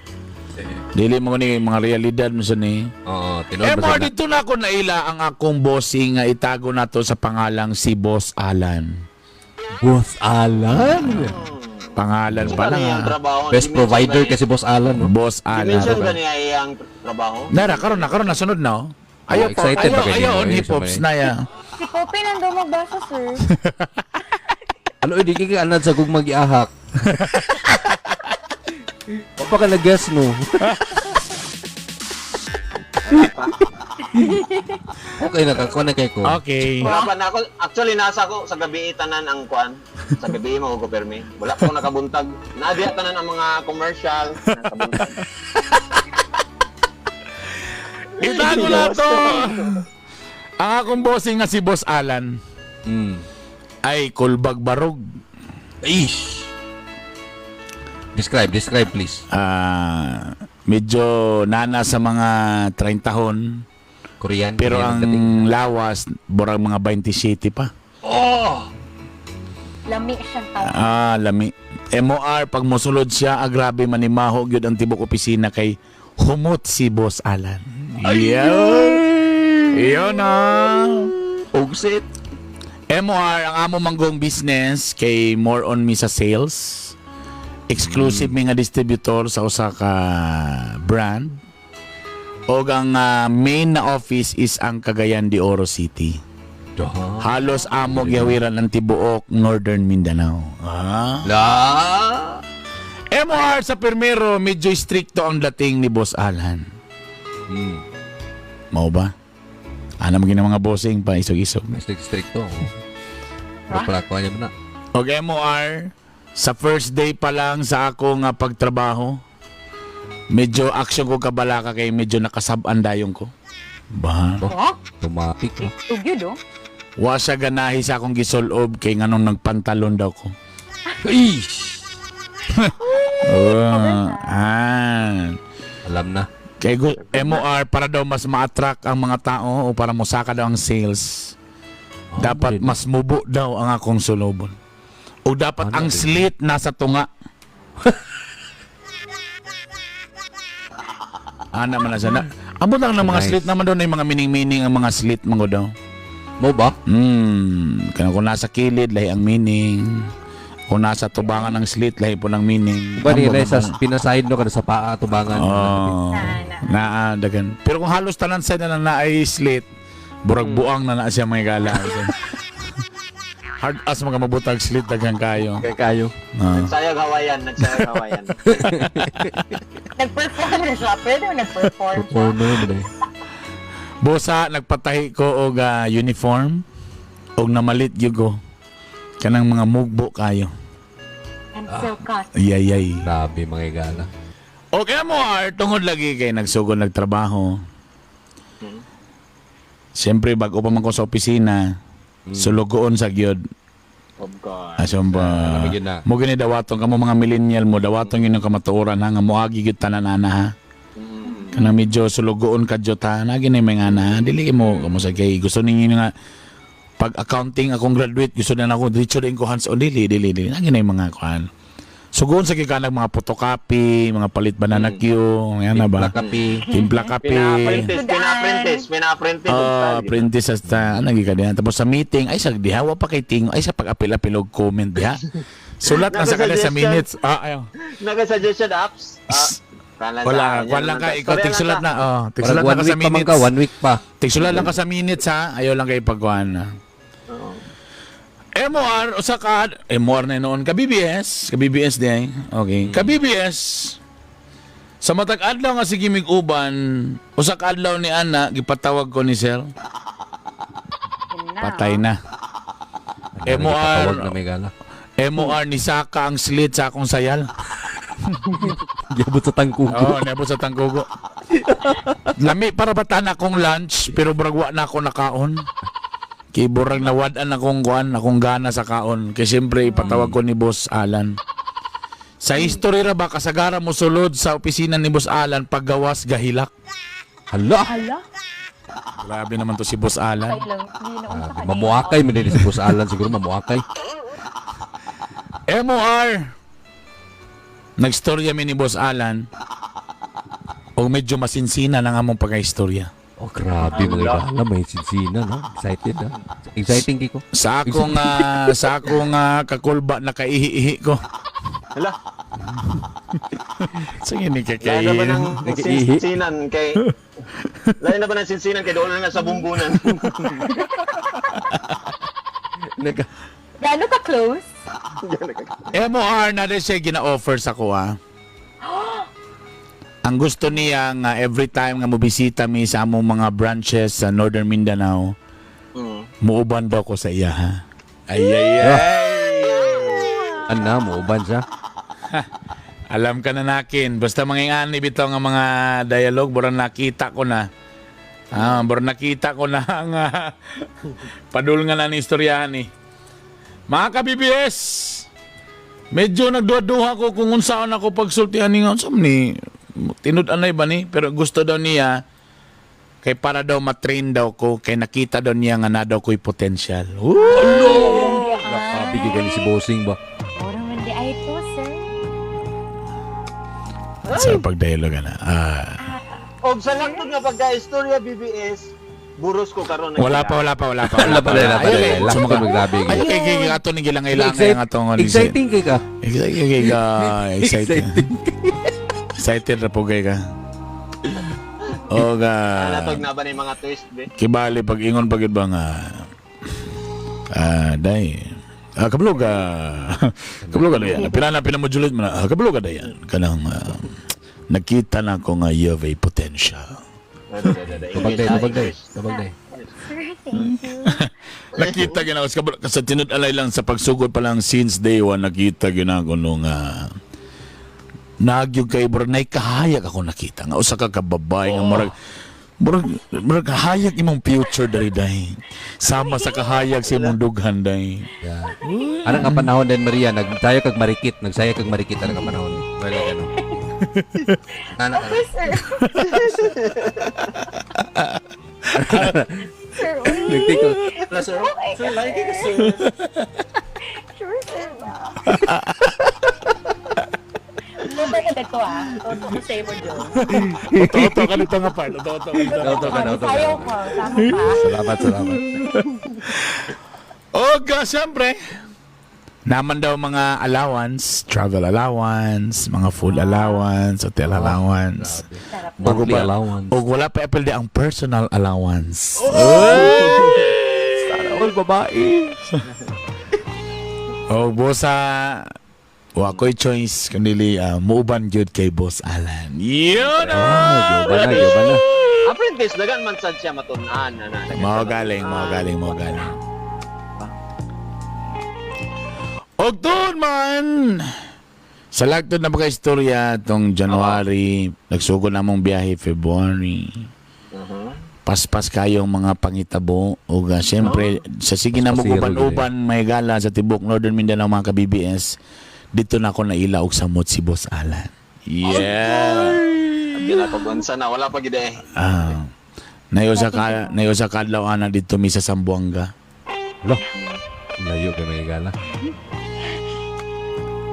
Dili mo ni mga realidad mo sa ni. Oo, tinuod Mo dito na ako naila ang akong bossing nga itago nato sa pangalang si Boss Alan. Boss Alan. Pangalan pa lang. Ang trabaho. Best provider kasi Boss Alan. No? Boss Alan. Dimension ba niya iyang trabaho? Nara karon na sunod na. Ayaw po. Excited ba kayo? Ayaw on Ayaw hip hops sa na ya. Si Poppy nandun magbasa, sir. Ano, hindi ka anad sa gugmang giahak. Papa ka na-guess, no? Okay na ka, kuha na kay ko. Okay. Wala pa na ako. Actually, nasa ako sa gabi tanan ang kuan. Sa gabi mo ko permi. Wala pa ako nakabuntag. Nadiya tanan ang mga commercial. Nakabuntag. Itago na to. Ang akong bossing nga si Boss Alan ay kulbag barog. Ish. Describe please. Medyo nana sa mga 30 tahon. Korean. Pero Korean ang dating. lawas, burang mga 27 pa. Lami siyang tao. Lami. MOR, pag musulod siya, grabe manimahog yun ang tibok opisina kay humot si Boss Alan. Yun na. Ugsit. MOR, ang amo manggong business kay more on me sa sales. Exclusive mi nga distributor sa usa ka brand. O ang main na office is ang Cagayan de Oro City. Halos amo gihawiran ng tibuok Northern Mindanao. La. MOR sa permero, medyo stricto ang dating ni Boss Alan. Mao ba? Ano mo mga bossing pa isog-isog. Stricto. Para ko niya na. Og MOR, sa first day pa lang sa akong pagtrabaho, medyo action ko kabalaka kay medyo nakasab-an dayon ko. Ba? Tumatik. Tugyod, oh. Wa siya ganahi sa akong gisulob kay nganong nagpantalon daw ko. Ish. Alam na. Kay MOR para daw mas ma-attract ang mga tao o para musaka daw ang sales. Dapat mas mubo daw ang akong sulobon. O dapat ang slit nasa tunga. Naman na sana. Amo lang ng mga Nice. slit naman doon ay mga meaning-meaning ang mga slit mga daw. Mo ba? Kung nasa kilid, lahi ang meaning. Kung nasa tubangan ng slit, lahi po ng meaning. Ba nila Amo sa ba? pinasahid no kada sa paa tubangan. Dagan. Pero kung halos tanan sa na ay slit, burag buang na siya mga gala. Hard as mga mabutag slit dagang kayo. Kayo. Nagsayag Hawaiian. Nag-perform na siya. Pwede mo nag-perform siya. Or no ba? Bosa, nagpatahi ko og uniform og namalit gyud ko. Kanang mga mugbo kayo. And so cut. Yay. Grabe mga gala. Okay mo, tungod lagi kay nagsugod nagtrabaho. Siyempre, bago pa man ko sa opisina, sulugoon sa gyud. Of course. Asyon ba? Alam mo yun na. Mo gani dawatong kamo mga millennial mo, dawatong yun ang kamatuoran ha, nga moagi gyud tanan ana ha. Kana medyo sulugoon ka jud ha, nagi na may ana, dili mo kamo sa kay gusto ninyo nga pag accounting akong graduate, gusto na ako diretso din ko hands on dili. Nagi na yung mga kuan. Sugon sa kikanag mga photocopy, mga palit banana queue, yan na ba? Timpla kape. Pina-apprentice. Apprentice hasta ano gi kaniya. Tapos sa meeting ay sa diha wa pa kay ting ay sa pag-apil-apil og comment diha. Sulat na sa kanila sa minutes. Ayo. Naka-suggestion apps. Wala ka ikaw tigsulat na. Tigsulat Parang na ka sa 1 week pa man minutes. ka, 1 week pa. Tigsulat lang ka sa minutes ha. Ayaw lang kay pagkuan. MOR usa ka MOR na noon ka BBS din. Okay. Ka BBS sa matag adlaw nga sige mig-uban, usa ka adlaw ni ana gipatawag ko ni sir. Patay na. Patawag na may gala. MOR ni Saka ang slit sa akong sayal. Gabot sa tangkugo. Oo, nebot sa tangkugo. Lami para batan akong lunch pero bragwa na ako nakaon. Kay burang nawadan akong gana sa kaon. Kay siyempre ipatawag ko ni Boss Alan. Sa history ra ba kasagara mo sulod sa opisina ni Boss Alan paggawas gahilak. Hala. Grabe naman to si Boss Alan. Mamuakay mo din si Boss Alan siguro mamuakay. MOR. Nagstorya mi ni Boss Alan. O medyo masinsina lang among pagka-istorya. Oh, grabe mga gala. May sinsina, no? Excited, ha? Exciting, Kiko. Sa akong kakulba na kaihi-ihi ko. Hala. Sige ni Lain na ba ng Nag-iihi? sinsinan kay... Lain na ba ng sinsinan kay doon na nga sa bumbunan? Gano'n ka close? MOR na rin siya gina-offer sa ko ang gusto niya nga every time nga mobisita mi sa among mga branches sa Northern Mindanao, muuban daw ko sa iya ha. Ay. Ana mo uban siya. Alam ka na nakin, basta mangingani bitaw nga mga dialogue, burang nakita ko na. Burang nakita ko na ang padul nga na ni istoryahan ni. Mga ka-BBS, medyo nagduha-duha ko kung unsaon ako pagsultihan ni nga. Ni tinud-anay ba ni? Pero gusto daw niya, kay para daw matrain daw ko, kay nakita daw niya nga na daw ko'y potential. Nakabigay ni si Bossing ba? Orang hindi ay ito, sir. Sa pagdialogue na. Og sa langtod nga pagka-istorya BBS, buros ko karon. Wala pa. Wala pa. Lakas mo ka maglabi. Ay, kay ato ni gilang-ilang nga atong Exciting kay ka. Excited na po kay ka. O Natog na ba ni mga twist be? kibali pag ingon pagid ba nga kablog dayan pila mo julit mo na kablog dayan kanang nakita na ko nga you have a potential. Tabagday. Nakita gina ko sa tinud-alay lang sa pagsugod pa lang since day one nakita gina ko nung nagyog kay Burnay kahayag ako nakita nga usa ka kababay nga murag kahayag imong future dali sama sa kahayag sa imong dughan day. Anong ka panahon din Maria nagsayo kag marikit anong ka panahon. Wala ano. Anak ka. Sir, Nagtiko. Sir, lagi ka, sir. sure, sir ba? Ano ba na dito Toto ko sa'yo mo dyan. Toto ka nito nga part. Toto ka. Ayaw ko. Tama pa. Salamat. Siyempre, naman daw mga allowance, travel allowance, mga food allowance, hotel allowance. Monthly allowance. O wala pa apel ang personal allowance. Sana all babae. Bosa, wa ko'y choice kundi muuban gyud kay Boss Alan. Yun Yoba na. Apprentice dagan man sad siya matun-an na. Mao galing. Og doon man sa lagtod na mga istorya tong January, nagsugod na mong biyahe February. Paspas kayong mga pangitabo o siyempre sa sige na mo uban-uban may gala sa tibok Northern Mindanao mga ka-BBS. Dito na ako naila og samot si Boss Alan. Yeah. Ginapagwansa na wala pa gid eh. Nayo sa kadlaw ana dito mi sa Sambuanga. Lo. Layo kay may gala.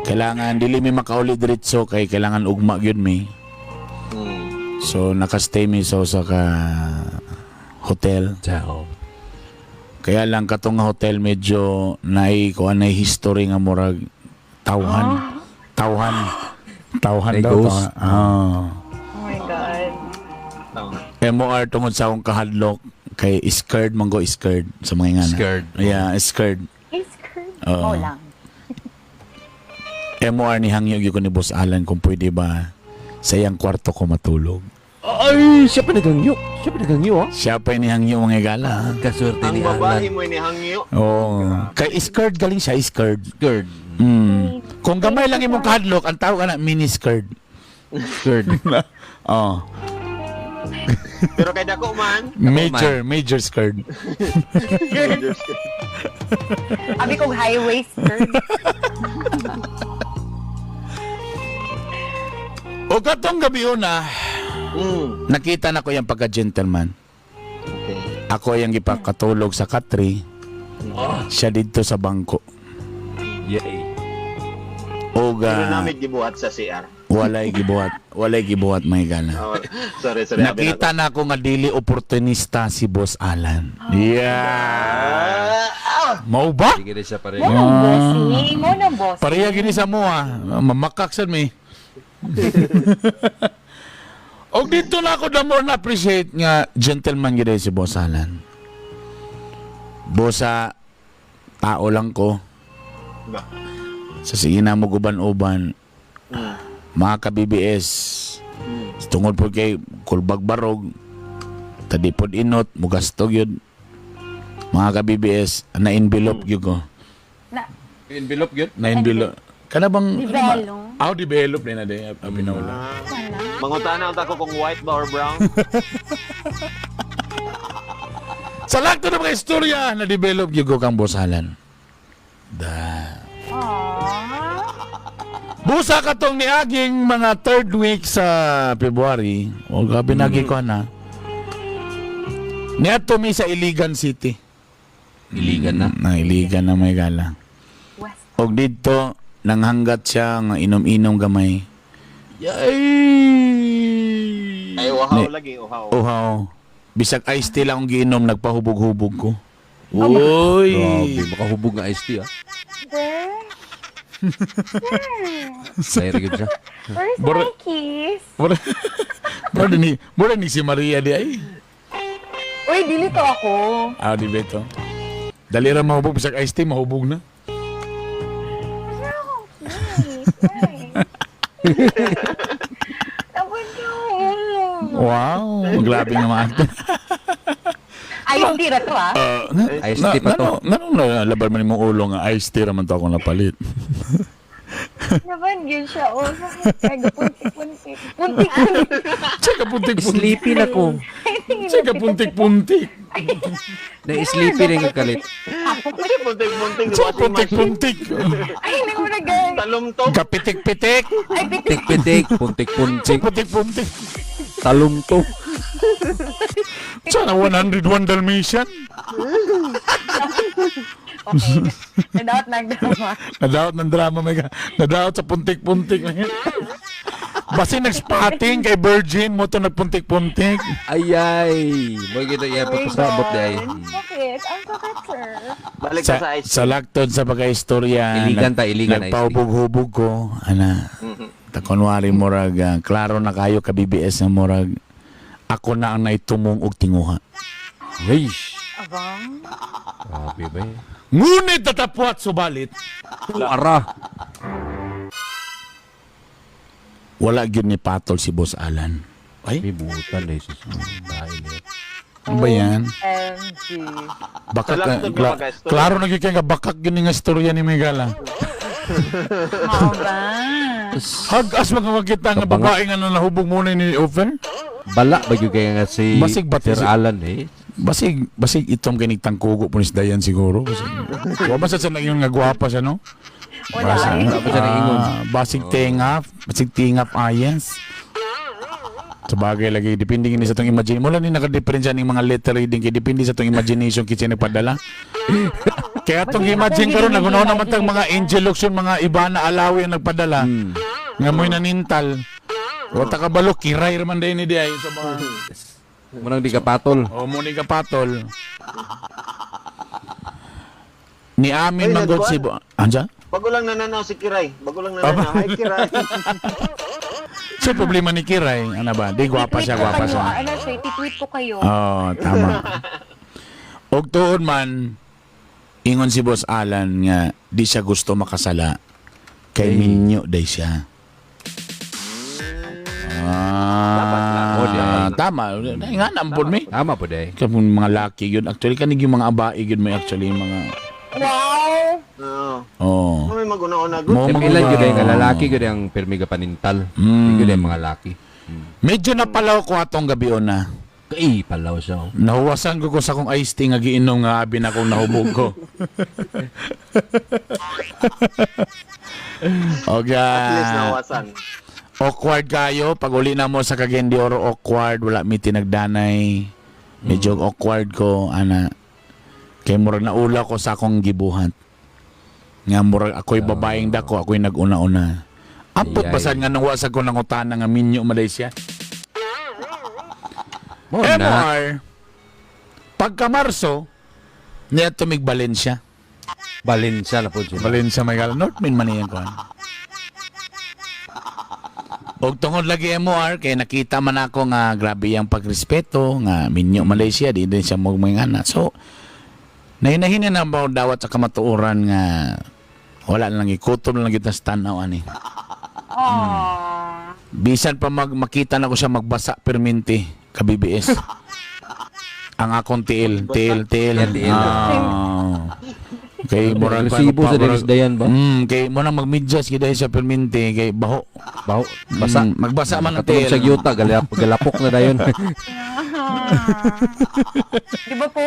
Kailangan dili mi makauli diretso kay kailangan ugma gyud mi. So nakastay mi sa ka hotel. Ciao. Kaya lang katong nga hotel medyo nay history nga murag tawhan May daw. ghost. Oh my God. MOR tungod sa akong kahadlok kay scared sa mga ingana. Scared. Yeah, scared. Is curd. Oo. lang. MOR ni hangyo gyud ko ni Boss Alan kung pwede ba sa iyang kwarto ko matulog. Ay, siya pa nagangyo. Siya pa ni hangyo mga gala. Kaswerte Ang ni babae Alan. mo ni hangyo. Oo. Kay scared galing siya, scared. Skirt. Kung gamay lang imong kahadlok, ang tawag na mini skirt. Oh. Pero kay dako man, Major skirt. Abi kong high waist curd. O katong gabi na, nakita na ko yung pagka-gentleman. Okay. Ako yung ipakatulog sa katri. Siya dito sa bangko. Yay. O Pero namin gibuhat sa CR. walay gibuhat may gana. Oh, sorry. Nakita na ako nga dili oportunista si Boss Alan. Yeah. Mau ba? Sige rin siya pa rin. Mo nang bossing. Mo nang bossing. Pareha gini sa mo mamakaksan mi. Og dito na ako the more na appreciate nga gentleman gid si Boss Alan. Bosa tao lang ko. Ba? Sa sige na mo guban-uban. Mga ka-BBS. tungod po kay kulbag barog, tadi pod inot, mugastog yun. Mga ka-BBS, na-envelope yun ko. Envelope yun? Na-envelope. Kana bang... Develop. Develop din na din. Pinawala. Mangutana ang tako kung white ba or brown. Sa lakto na mga istorya, na-develop yun ko kang bosalan. Busa ka tong niaging mga third week sa February. O binagi ko na. Niato mi sa Iligan City. Iligan na. Na Iligan na may gala. West. Og dito, nanghanggat siya nga inom-inom gamay. Yay! Ay, uhaw lagi, uhaw. Uhaw. Bisag ice tea lang ang giinom, nagpahubog-hubog ko. Uy! Grabe, makahubog nga iced tea, ah. Sayang rin siya. Where's Bora- my keys? Mura ni si Maria di ay. Uy, dili to ako. Di ba ito? Dali ra mahubog, bisag ice tea, mahubog na. Tapos Wow, grabe nga mga actor. ayos tira to ah. Ice tea pa to. Nanong laban man imong ulo nga ice tea raman to ako napalit. Naman yun siya. Oh, kaya puntik-puntik. Puntik-puntik. Tsaka puntik-puntik. Sleepy na ko. Tsaka puntik-puntik. Na-sleepy rin yung kalit. Munting-munting sa Tsaka washing machine. puntik-puntik. Ay, hindi mo nag- Talumtog. Kapitik-pitik. Ay, pitik. Tik-pitik, puntik-puntik, Puntik-puntik. talumtok. Tsaka 101 Dalmatian. Okay. Nadawat nagdama. Nadaot ng drama, may nadaot sa puntik-puntik. Basi nag-spotting kay Virgin mo to nagpuntik-puntik. Ayay. Mo gito iya pa pasabot day. Bakit? Ang sakit, sir. Balik ka sa ice. Sa laktod sa pagka-istorya, Iligan ta, iligan, nagpahubog-hubog ko. Ana, takunwari morag, klaro na kayo ka BBS na morag, ako na ang naitumong og tinguha. Yeesh. Abang. Grabe ba? Ngunit tatapwat subalit, Ara. wala gyud ni patol si Boss Alan. Ay, May butan eh. Dahil eh. ano ba yan? MG. Bakak, Sa laktod na pagka-istorya. klaro na gyud kay nga bakak gyud nga istorya ni Megala. Mao ba? Hagas magkakita nga Kabanga. babae nga nahubog muna ni Ofer. Bala ba yung kaya nga si Basig ba Sir si- Alan eh? Basig itom ganitang kugo po ni Dayan siguro. Wa ba sa yun nga gwapa siya, no? Wala. Wala pa siya nag-ingon. Basig tingap ayens. Sabagay lagi, depende gini sa itong imagine. Mula ni nakadiferensya ng mga letter reading, kaya depende sa itong imagination kasi nagpadala. Kaya itong imagine karon nagunaw naman tang mga angel lotion, mga iba na alawi ang nagpadala. Nga mo'y nanintal. O takabalo, kiray raman din ni Diay sa mga... Munang di ka patol. O muni ka patol. Ni amin Ay, manggod si... Anja? Bago lang nananaw si Kiray. Bago lang nananaw. Hi, Kiray. So problema ni Kiray, ano ba? Di gwapa siya, gwapa siya. Ano siya, titweet ko kayo. Oo, tama. Og tuon man, ingon si Boss Alan nga di siya gusto makasala kay Minyo day siya. Tama. Nga nampun mi. Tama po day. Kapag mga laki yun. Actually, kanig yung mga abae yun may actually mga... Wow! Oo. Oh. May mag-una-una. Mo- Yung ilan yun ang lalaki yun ang permiga panintal. Yun ang mga laki. Medyo napalaw ko atong gabi na. Kay palaw siya. Oh. Nahuwasan ko sa kong iced tea nga giinom nga abi na kong nahubog ko. Okay. At least nawasan. Awkward kayo. Pag uli na mo sa Cagayan de Oro, awkward. Wala mi tinagdanay. Medyo awkward ko. Ana. Kay murag naula ko sa akong gibuhat. Nga murag ako'y babaeng dako. Ako'y nag-una-una. Ampot Ay, basad nga nang wasag ko ng utana nga Minyo Malaysia. Mo na. MR. Pagka Marso, niya tumig Valencia. Valencia na po siya. Valencia, may gala. North Main man iyan ko. Og tungod lagi MOR, kay nakita man ako nga grabe yung pagrespeto, nga Minyo Malaysia, di din siya magmangana. So, nahinahin na ba dawat sa kamatuoran nga wala na lang ikutom na lang kita sa tanaw ani. Aww. Bisan pa makita na ko siya magbasa perminti ka BBS. Ang akong tiil. Kay murag Agresibo sa Dennis Dayan ba? kay mo na magmedyas gid sa perminti kay baho. Baho, basa. Magbasa man ang Katulog tiil. sa yuta, galapok na dayon. Di ba po?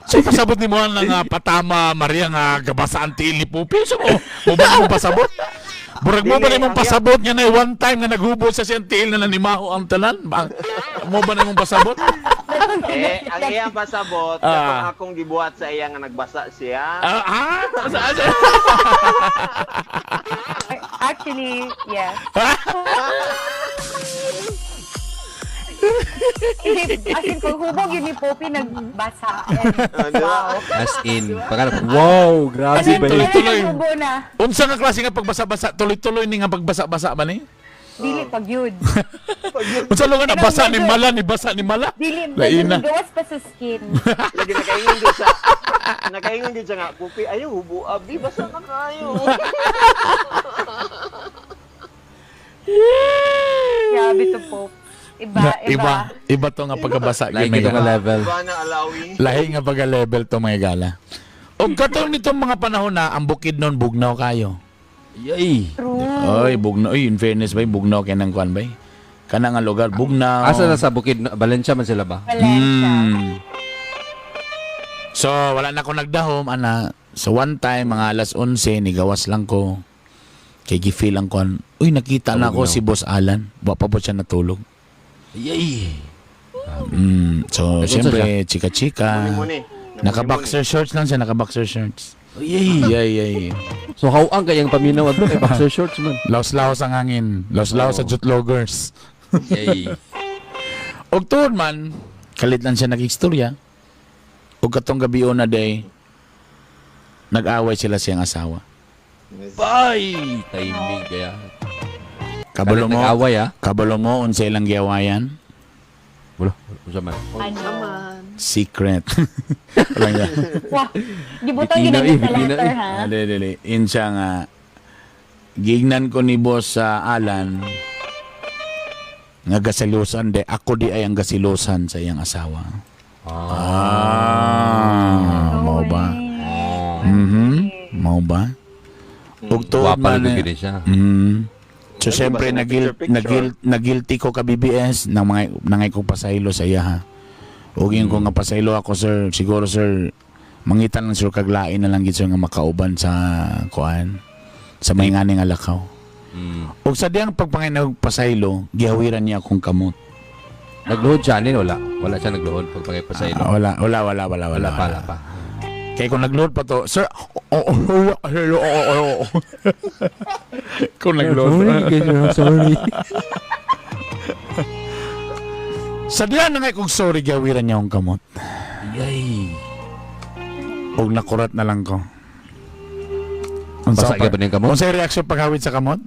So pasabot ni mo lang patama Maria nga gabasa ang tiil ni Pupi. So mo ba mo pasabot? Burag mo ba nimong pasabot nga na one time nga naghubo sa siyang tiil na nanimaho ang tanan? Mo ba nimong pasabot? Ang iyang pasabot, kapag akong gibuhat sa iya nga nagbasa siya. Actually, yes. As in, kung hubog yun ni Poppy, nagbasa. Wow. As in, wow, grabe As in, ba yun? tuloy-tuloy. Hubo na. Unsa nga klase nga pagbasa-basa? Tuloy-tuloy ni nga pagbasa-basa ba ni? Dili pag yun. Unsa lo nga nabasa ni Mala ni basa ni Mala? Dili, Laina. gawas pa sa skin. Lagi nakaingon din siya nga, Pupi, ayaw, hubo, abi, basa na kayo. Grabe to Pope. Iba to nga pagkabasa Like gyud ito nga mga level. Iba na allowing. lahi nga pagka-level to mga gala. Og katong nitong mga panahon na ang bukid noon bugnaw kayo. Yay! Oy, bugnaw. Oy, in fairness bay bugnaw kay nang kwan bay. Kana nga lugar bugnaw. Asa na sa bukid? Valencia man sila ba? Valencia. So, wala na ako nagdahom, ana. So, one time, mga alas 11, nigawas lang ko. Kay gifeel ang kon. Uy, nakita na ako si Boss Alan. Wa pa po siya natulog. Yay! So, Nagpunta siyempre, chika-chika. Muni. Naka-boxer shorts lang siya, naka-boxer shorts. Yay! Yay. So, hawang kayang paminaw at kay boxer shorts man. Laos-laos ang hangin. Laos-laos sa jutloggers. Yay! Og tuon man, kalit lang siya nag-istorya. Og katong gabi na day, nag-away sila siyang asawa. Bye! Timing kaya. Kabalo mo, Nag-away ah. kabalo mo, unsa ilang giawayan? Wala. Unsa man? Secret. Walang yan. Wah, di ba ito Bikina ginagin sa bikina letter, ha? Dili. In siya nga, gignan ko ni Boss Alan, nga gasilusan de. Ako di ay ang gasilusan sa iyang asawa. Mau ba? Mau ba? Ug tuod Wapa man na gid siya. So syempre nagilty ko ka BBS nang nangay ko pasaylo sa iya ha. Ug yung ko nga pasaylo ako sir, siguro sir mangitan lang sir kaglain na lang gid sir nga makauban sa kuan sa may ngani nga lakaw. Ug sa diyang pagpangay pasaylo, gihawiran niya akong kamot. Nagluhod siya nin wala. Wala siya nagluhod pag pangay sa ilo. Wala Wala pa. Kaya kung nag-load pa to, sir, kung nag-load Sorry. sa diyan na nga kung sorry, gawiran niya akong kamot. Yay! Huwag nakurat na lang ko. Basa ka ba niyang kamot? Kung sa'yo reaction paghawid sa kamot?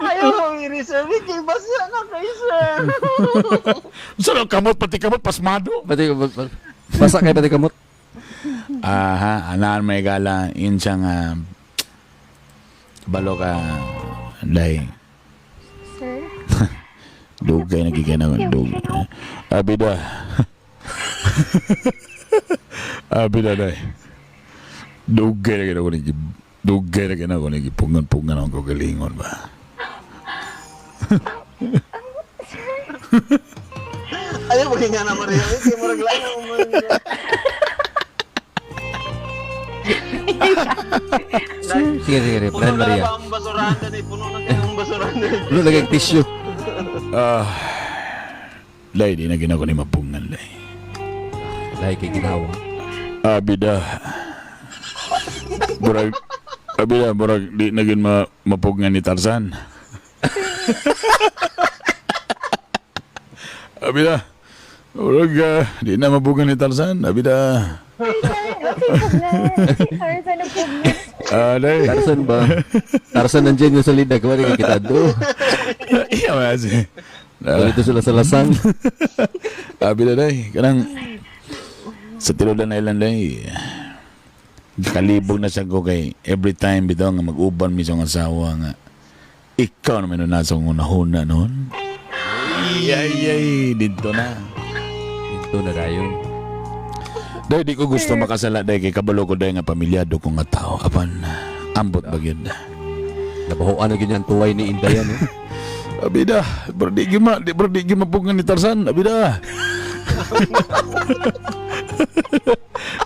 Ayaw, i-reserve it, basa na kayo, sir. Saan ang kamot, pati kamot, pasmado? Basa kayo pati kamot? Anaan may gala, yun siyang balo ka, day. Sir? Dugay, nagiganawan, dugay. Abida. Abida, day. Dugay na ginawa Dugay na ginawa pungan-pungan ang kagalingon ba? Ayaw, maging na Maria. Hindi mo naglain ang umarin. Sige. Plan Maria. Ang basurahan na puno na kayo ang basurahan na. Lu lagay tissue. Lay, di na ginawa ni mapungan, lay. Lahi kay ginawa. Abida. Murag, di naging mapugngan ni Tarzan. Abida. Murag, di na mapugngan ni Tarzan. Abida. Day. Tarzan ba? Tarzan nandiyan yung salida. Kawari ka kita do. Iya, kasi. Dito sila sa lasang. Abida, day. Kanang, sa tinudan na ilan, day. Kalibog na siya ko kay every time bitaw nga mag-uban mi siyang asawa nga. Ikaw naman na nasa kong unahuna noon. Ay, dito na. Ito na dayon. Dahil di ko gusto makasala dahil kay kabalo ko dahil nga pamilyado ko nga tao. Apan, ambot ba yun na. Nabahoan na ganyan tuway ni Inday yan. Abida, berdi gimapungan ni Tarzan. Abida.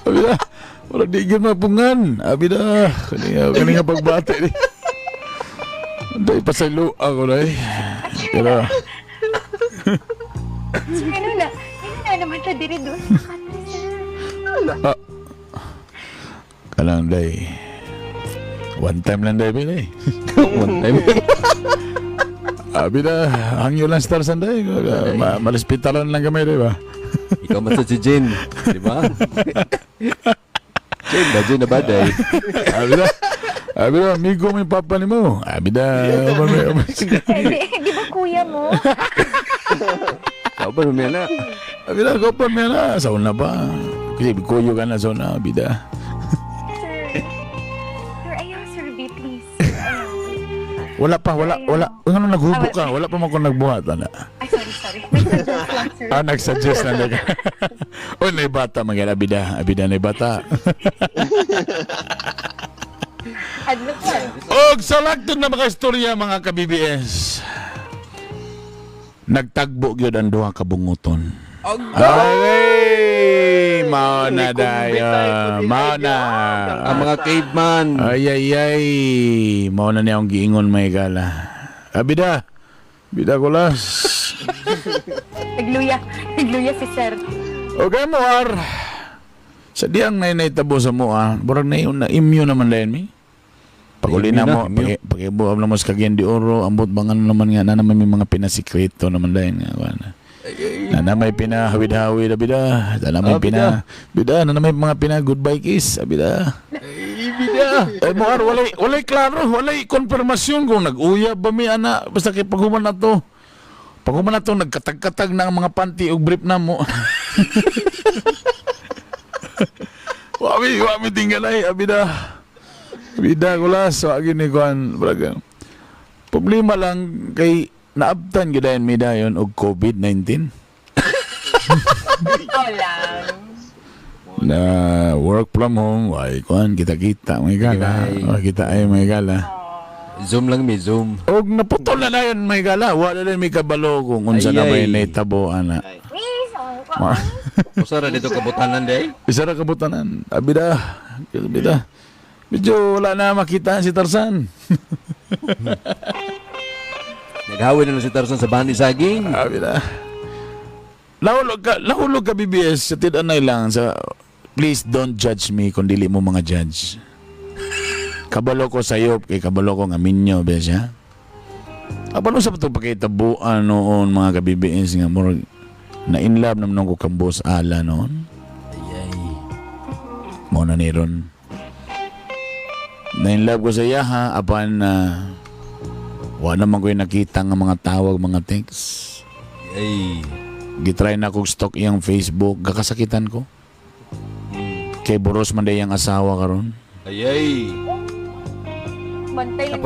Abida, berdi gimapungan. Abida, kanina pagbati ni. Dahil pasalo ako dahil. Pero, Ano na naman siya diri doon. kalang dahil. One time lang dahil bila eh. One time. Abida, hangyo lang sa Tarzan dahil. Malispitalan lang kami dahil ba? Ikaw man sa si Jin. Di ba? Jin na baday. Abida, amigo mo yung papa ni mo. Abida, Di ba kuya mo? Ikaw ba na? Abida, ko pa may na. Sauna pa. Kasi kuyo ka na sauna, abida. Sir, ayaw, Sir B, please. Wala pa. Ano naghubo ka? Wala pa mo kung nagbuhat. Ano? Ay, sorry. Nag-suggest lang, sir. Nag-suggest na nag. O, na bata, mga abida. Abida na bata. Adlo po. Og sa lagtod na mga istorya, mga ka-BBS. Nagtagbo gyud ang duha ka bunguton. Ay, mao na dayon. Mao na. Ang mga caveman. Ay. Mao na niya ang giingon may gala. Abida. Bida kulas. Nagluya si Sir. Okay mo, Ar. Sa diyang naitabo sa mo, Burag na immune naman dahil mi. Paguli na mo, pag-ibuab na mo sa Cagayan de Oro, ambot bangan naman nga, na naman may mga pinasikreto naman dahil nga. Na naman may pinahawid-hawid, abida. Na naman bida, na naman mga pina-goodbye kiss, abida. Ay mo, Ar, walay klaro, walay konfirmasyon kung nag-uyab ba mi, ana, basta kay paghuman na to. Paghuman na to, nagkatag-katag na ang mga panty o brief na mo. Wami tinggalay, abida. Abida kulas, so agin ni Kuan, braga. Problema lang kay naabtan gyud mi dayon og COVID-19. lang. Na work from home, ay Kuan, kita-kita may gala. Kita ay may gala. Zoom lang mi, Zoom. Og naputol na dayon may gala, wala na mi kabalo kung unsa na may naitabo ana. Usara dito kabutanan day. Isa ra kabutanan. Abida. Medyo wala na makita si Tarzan. Naghawin na lang si Tarzan sa bani saging. Abida. Lahulog ka BBS sa tidanay lang sa please don't judge me kung dili mo mga judge. Kabalo ko sayop kay kabalo ko nga minyo besya. Abalo sa patong pakitabuan noon mga ka-BBS nga murag na in love naman ko kambos ala noon. Mo na ni ron. Na in love ko sa iya ha apan wala naman ko yung nakita nga mga tawag mga text. Ay. Gitry na kong stalk iyang Facebook, gakasakitan ko. Kay Boros man day ang asawa karon. Ay. Bantay lang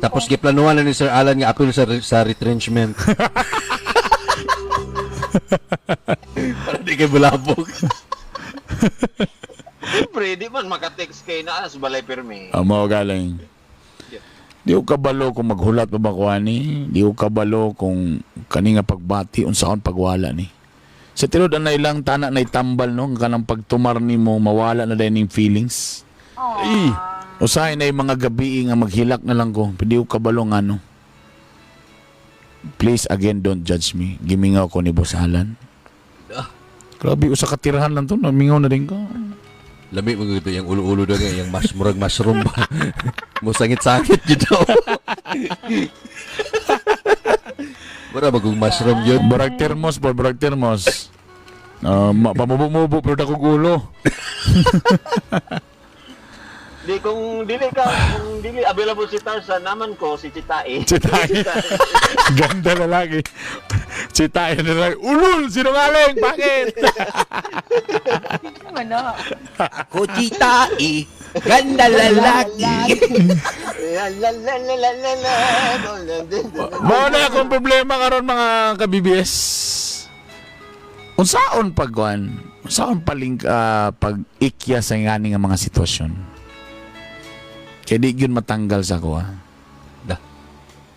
Tapos giplanuhan na ni Sir Alan nga apil sa retrenchment. Para di kay bulabog. Siyempre, di man makatext kay na sa balay permi. Mao galing. Di ko kabalo kung maghulat pa ba ko ani. Di ko kabalo kung kani nga pagbati unsaon pagwala ni. Sa tinud na ilang tanak na itambal no kanang pagtumar nimo mawala na din yung feelings. Usahay na yung mga gabi nga maghilak na lang ko. Di ko kabalo nga no. Please again don't judge me. Gimingaw ko ni Boss Alan. Grabe usa ka tirahan lang to, namingaw na din ko. Lami mo gito yung ulo-ulo daw yung murag mushroom ba. Musangit-sangit dito. Wala magong mushroom yun. Barag termos. Pamubo-mubo pero dakong ulo. Di kung dili available si Tarzan naman ko si Chitae. Si Tae. Ganda lalaki. Si Tae na lalaki. Ulul! Sinungaling! Bakit? Ano? Ako Chitae, ganda lalaki. Mao na akong problema karon mga ka-BBS. Unsaon pagkuan? Unsaon paling pag-ikya sa ngani nga mga sitwasyon? Kaya di yun matanggal sa ko Da.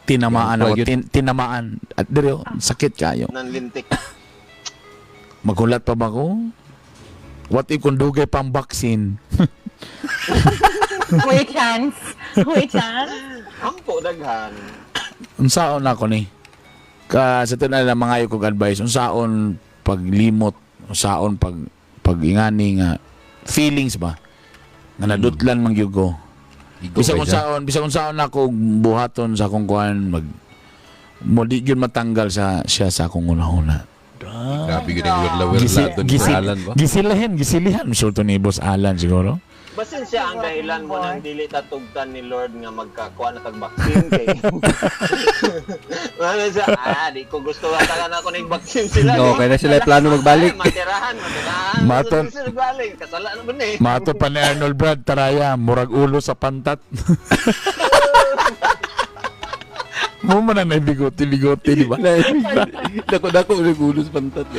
Tinamaan Yan, ako. yun. Tinamaan. At dire, sakit kayo. Nanlintik. Magulat pa ba ko? What if kung dugay pang vaccine? May chance. May chance. Ampo daghan. Unsaon ako ni? Sa tunan na mga ayo kong advice, unsaon paglimot, unsaon pag-ingani nga feelings ba? Nga nadutlan man gyud ko. Bisag unsaon ako buhaton sa akong kuan mo di gyud matanggal siya sa akong una-una. Grabe yun yung wirla-wirla doon sa Alan ba? Gisilihan sulto ni Boss Alan siguro. Basin siya ang dahilan mo nang dili tatugtan ni Lord nga magkakuha na tag vaccine kay. Wala siya, di ko gusto tagaan ako ng vaccine sila. Okay na sila plano magbalik. Matirahan. Maton. Sila balik, kasala naman eh. Mato pa ni Arnold Brad Taraya, murag ulo sa pantat. Mo man na bigote, di ba? Dako-dako ulit ulos pantat.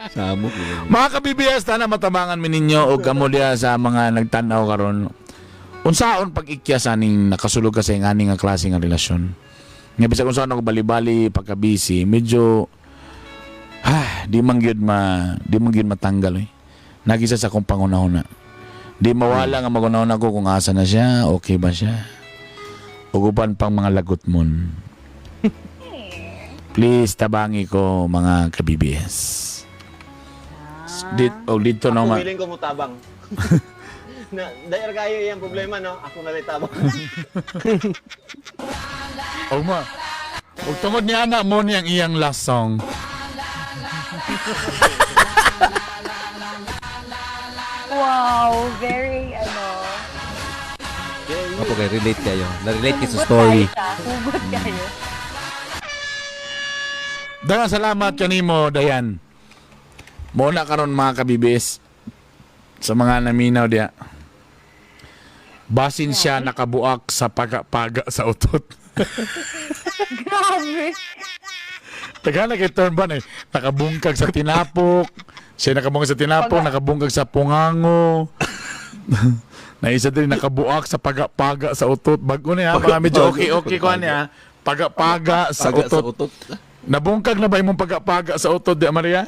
Samo ko. Mga kabibiyas, tana matabangan mi ninyo o kamulya sa mga nagtanaw karon. Unsaon pag-ikya sa ning nakasulog ka sa ngani nga klase nga relasyon. Nga bisag unsaon ako bali-bali pagka-busy, medyo di man gyud matanggal eh. Nagisa sa akong pangunahuna. Di mawala nga magunahon ako kung asa na siya, okay ba siya. Uguban pang mga lagot mon. Please tabangi ko mga ka-BBS. Dito Ako naman. willing ko mutabang. Dahil kayo yung problema, no? Ako na rin tabang. Og ma. Og tungod ni ana mo niyang iyang last song. Wow, very, Ako kay relate kayo. Na-relate kayo sa story. Hugot kayo. Daghang salamat kanimo, Dayan. Muna karon mga kabibis sa mga naminaw diya. Basin siya nakabuak sa paga sa utot. Grabe. Tagana kay turn ba eh. Nakabungkag sa tinapok. Siya nakabungkag sa tinapok, nakabungkag sa pungango. Naisa din nakabuak sa paga sa utot. Bago niya, mga medyo okay ko niya. Paga sa utot. Nabungkag na ba imong paga sa utot, di Maria?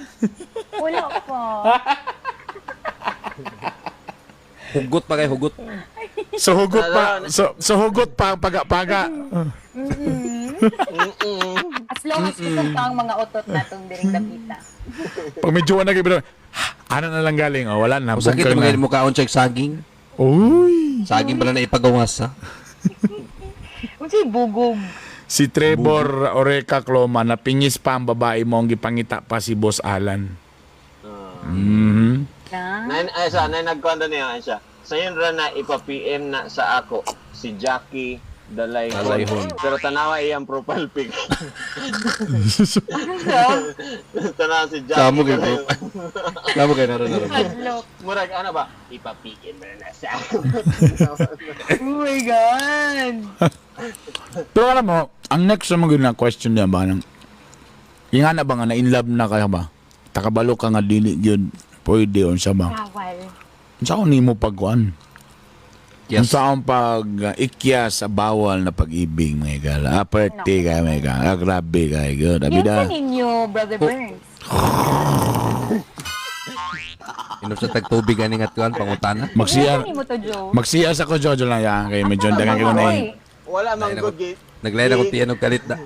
Wala pa. Hugot pa kayo, hugot. So hugot pa, so hugot pa paga. As long as kusog ka ang mga otot natong diring dapita. Pag medyo na kayo, ano na lang galing, wala na. Kung sakit bungkag mga mukhaon siya saging. Uy! Saging pala na ipagawas ha. Unsay bugog. Si Trevor Oreca Cloma, napingis pa ang babae mo, ang gipangita pa si Boss Alan. Na? Nay nagkwanda niya siya. Sayon ra na ipa-PM na sa ako si Jackie Dalayhon. Pero tanawa iyang profile pic. Tanawa si Jackie. Kamo kayo naroon. Hadlok. Murag ano ba? Ipa-PM na sa ako. Oh my God. Pero alam mo, ang next na question niya ba, yung nga na ba nga, na-inlove na kaya ba? Takabalo ka nga dili yun, pwede o siya ba? Bawal. Saan ni mo pagkuhan? Yes. Saan pag ikya sa bawal na pag-ibig, mga gala? Aperte ka, mga gala. Grabe ka, good. Yan Abida. sa ninyo, Brother Burns. Inom sa tagtubig ani nga tuan pangutana. Magsiyar. Yan sa mo to, Joe. Magsiyar sa ko, Jojo lang yan. Kaya medyo dagan ka na eh. Wala mang good gate. Naglayan ako tiyan og kalit na.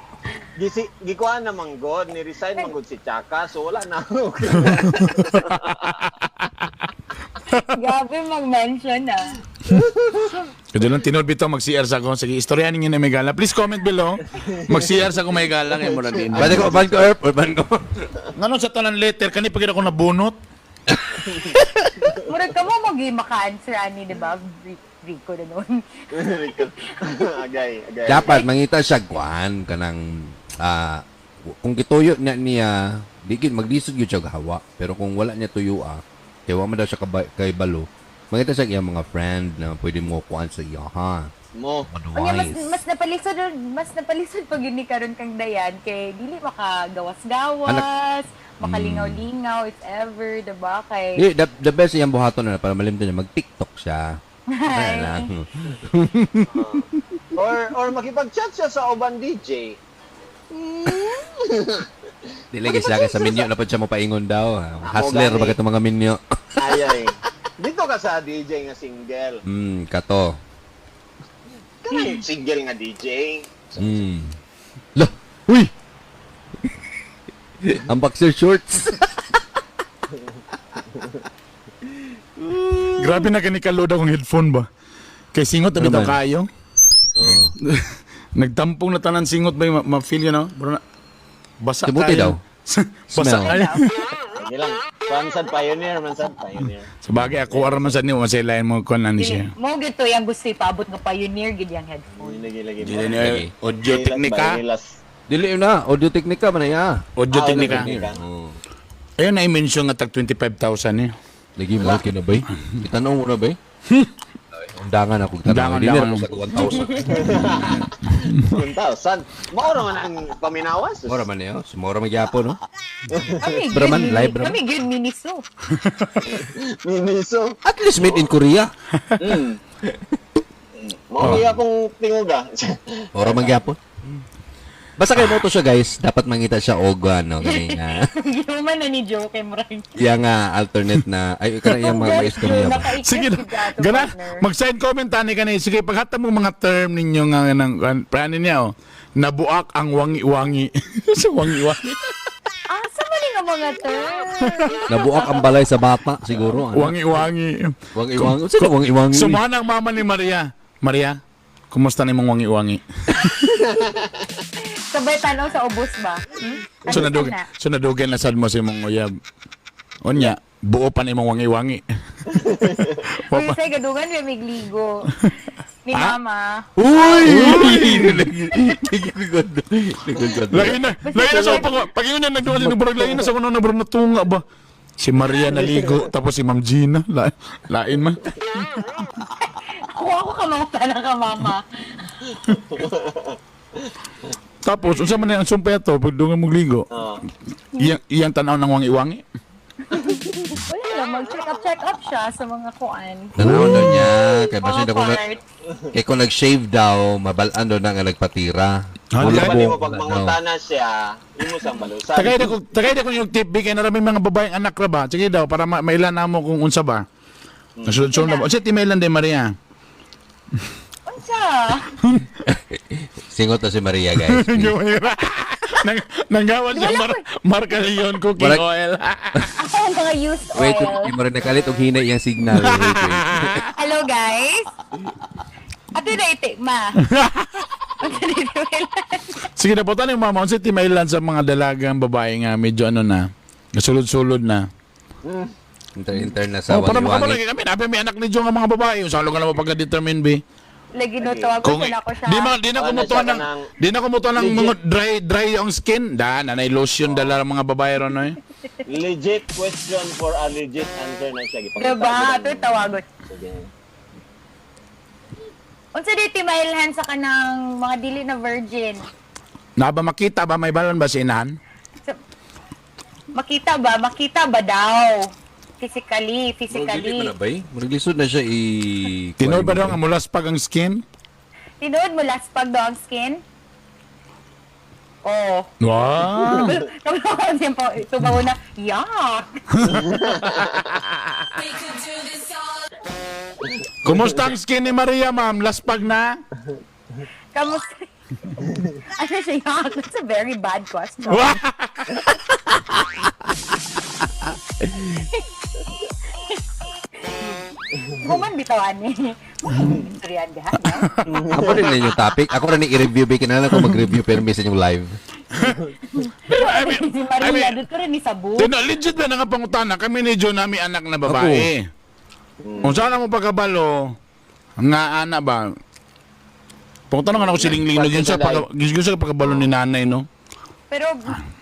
Gikuan na mang god, ni-resign mang god si Chaka, so wala na. Gabi mag-mention na. Kaya lang tinod bito mag-CR sa ko. Sige, istorya ninyo na may gala. Please comment below. Mag-CR sa ko may gala. Kaya mura din. Ban ko Erp, ban ko. Ngano sa tanan letter, kani pagkita ko nabunot. Murag ka mo maka-answer ani, di ba? Rico na noon. Agay. Dapat mangita siya kuan kanang kung gituyo niya digid maglisod gyud siya hawa. Pero kung wala niya tuyo kaya wa man daw siya kay balo. Mangita siya iyang mga friend na pwede mo kuan sa iya ha. Mo. Unya Otherwise. mas napalisod pag yun ni karon kang dayan kay dili makagawas-gawas, makalingaw-lingaw if ever, diba? Kay Di, the best iyang buhaton na para malimtan niya mag-TikTok siya. Kaya lang. Or makipag-chat siya sa uban DJ. Di lagi siya kay sa minyo na pa siya mapaingon daw. Hustler ba itong mga minyo? Ay. Dito ka sa DJ nga single. Kato. Kanang single nga DJ. Lah, uy! Ang boxer shorts. Grabe na kani kaload akong headphone ba. Kay singot na bitaw Ano man? kayo. Nagtampong na tanan singot ba ma-feel yun, no? Bro na, basa Tibuti daw. Basa Smell. kayo. Sige lang. Mansad pioneer. Sabagay ako ara man sa niyo maselayan mo kon ani siya. mo gito yang gusto ipaabot nga pioneer gid yang headphone. Lagi. Dili niya audio teknika. Dili na, audio teknika man na ya. Audio teknika. Oh. Ayun na i-mention nga tag 25,000 eh. Lagi mo kina bay. Itanong mo na bay. Undangan ako tanong. Dili na sa 1,000. Mao naman ang paminawas.1,000. Mora man niyo. Mora magyapon no. Kami Braman, gyud- live braman. Kami gyud miniso. Miniso. At least made in Korea. Mao iya akong tinguga. Mora magyapon. Basta kay mo to siya guys, dapat mangita siya og ano kanina. Human na ni Joe kay Murang. Yang alternate na ay kana yang mga istorya ba. Sige na. Gana, mag-send comment ani kanay. Sige paghatag mo mga term ninyo nga nang plano niya oh. Nabuak ang wangi-wangi. Sa wangi-wangi. Sa mali nga mga term. Nabuak ang balay sa bata siguro. Ano? Wangi-wangi. Wangi-wangi. Sino wangi-wangi? Sumahan ang mama ni Maria. Maria, kumusta ni mong wangi-wangi? Sabay tanaw sa ubos ba? Sunadugan na sad mo si mong uyab. Unya, buo pa ni mong wangi-wangi. Uy, say gadungan may migligo. Ni mama. Uy! Nagagod. Lagi na sa pag yun na nagduwa din barag lagi na sa kuno na barag natunga ba. Si Maria naligo tapos si Ma'am Gina lain man. Ako kamangutan na ka mama. Tapos unsa man ang sumpay to pag dungan mong ligo. Iyang tanaw ng wangi-wangi. Wala lang, mag-check up siya sa mga kuan. Tanaw daw niya. Kaya basta Mga kung, part. kung nag-shave daw, mabalaan daw na nga nagpatira. Hala. Pwede mo pag mangutana siya, imo sang balusan. Tagay ko yung tip bigay na raming mga babaeng anak ra ba. Sige daw para mailan na mo kung unsa ba. Nasulod na ba. Unsa timailan day Maria? Unsa? Singot na si Maria, guys. Nanggawan siya marka yun cooking Marag- oil. Ako ang mga used oil. Wait, hindi mo rin nakalit og hinay yung signal. Wait. Hello, guys. Ato na itik, ma. Unsa dito, Sige na po tanong mama, unsa timailan sa mga dalagang babae nga medyo ano na, nasulod-sulod na. Inter na sa Para makabalagi wali-wangi. kami, nabi may anak ni Jo nga mga babae. Saan ka naman pagka-determine, be? Lagi no tawag Kung ko na ako siya. di na kumutuan ng di na kumutuan ng mga dry ang skin. Nanay lotion dala ang mga babae ron eh. Legit question for a legit answer na siya. Gipangita Diba? ko Ito lang. tawagot. Sige. Unsa dito mailhan sa kanang mga dili na virgin? Naba makita ba may balon ba si inahan? Makita ba daw? Physically. Maglisod na siya Tinood ba daw nga mulaspag ang skin? Tinood mo laspag daw ang skin? Oh. Wow. Ito ba una? Yuck! Kumusta ang skin ni Maria, ma'am? Laspag na? Kamusta? Ano siya, yuck? That's a very bad question. Wow! Human bitawan ni. Istoryan gahan, no? Ako rin na yung topic. Ako rin i-review. Kinala ko mag-review pero may sa inyong live. Pero I Si Maria, dito rin ni Sabu. legit ba nangapangutana? Kami ni Jo nami anak na babae. Kung saan mo pagkabalo, Nga ana ba? Pagtanong ako silingling yun sa pagkabalo ni nanay, no? Pero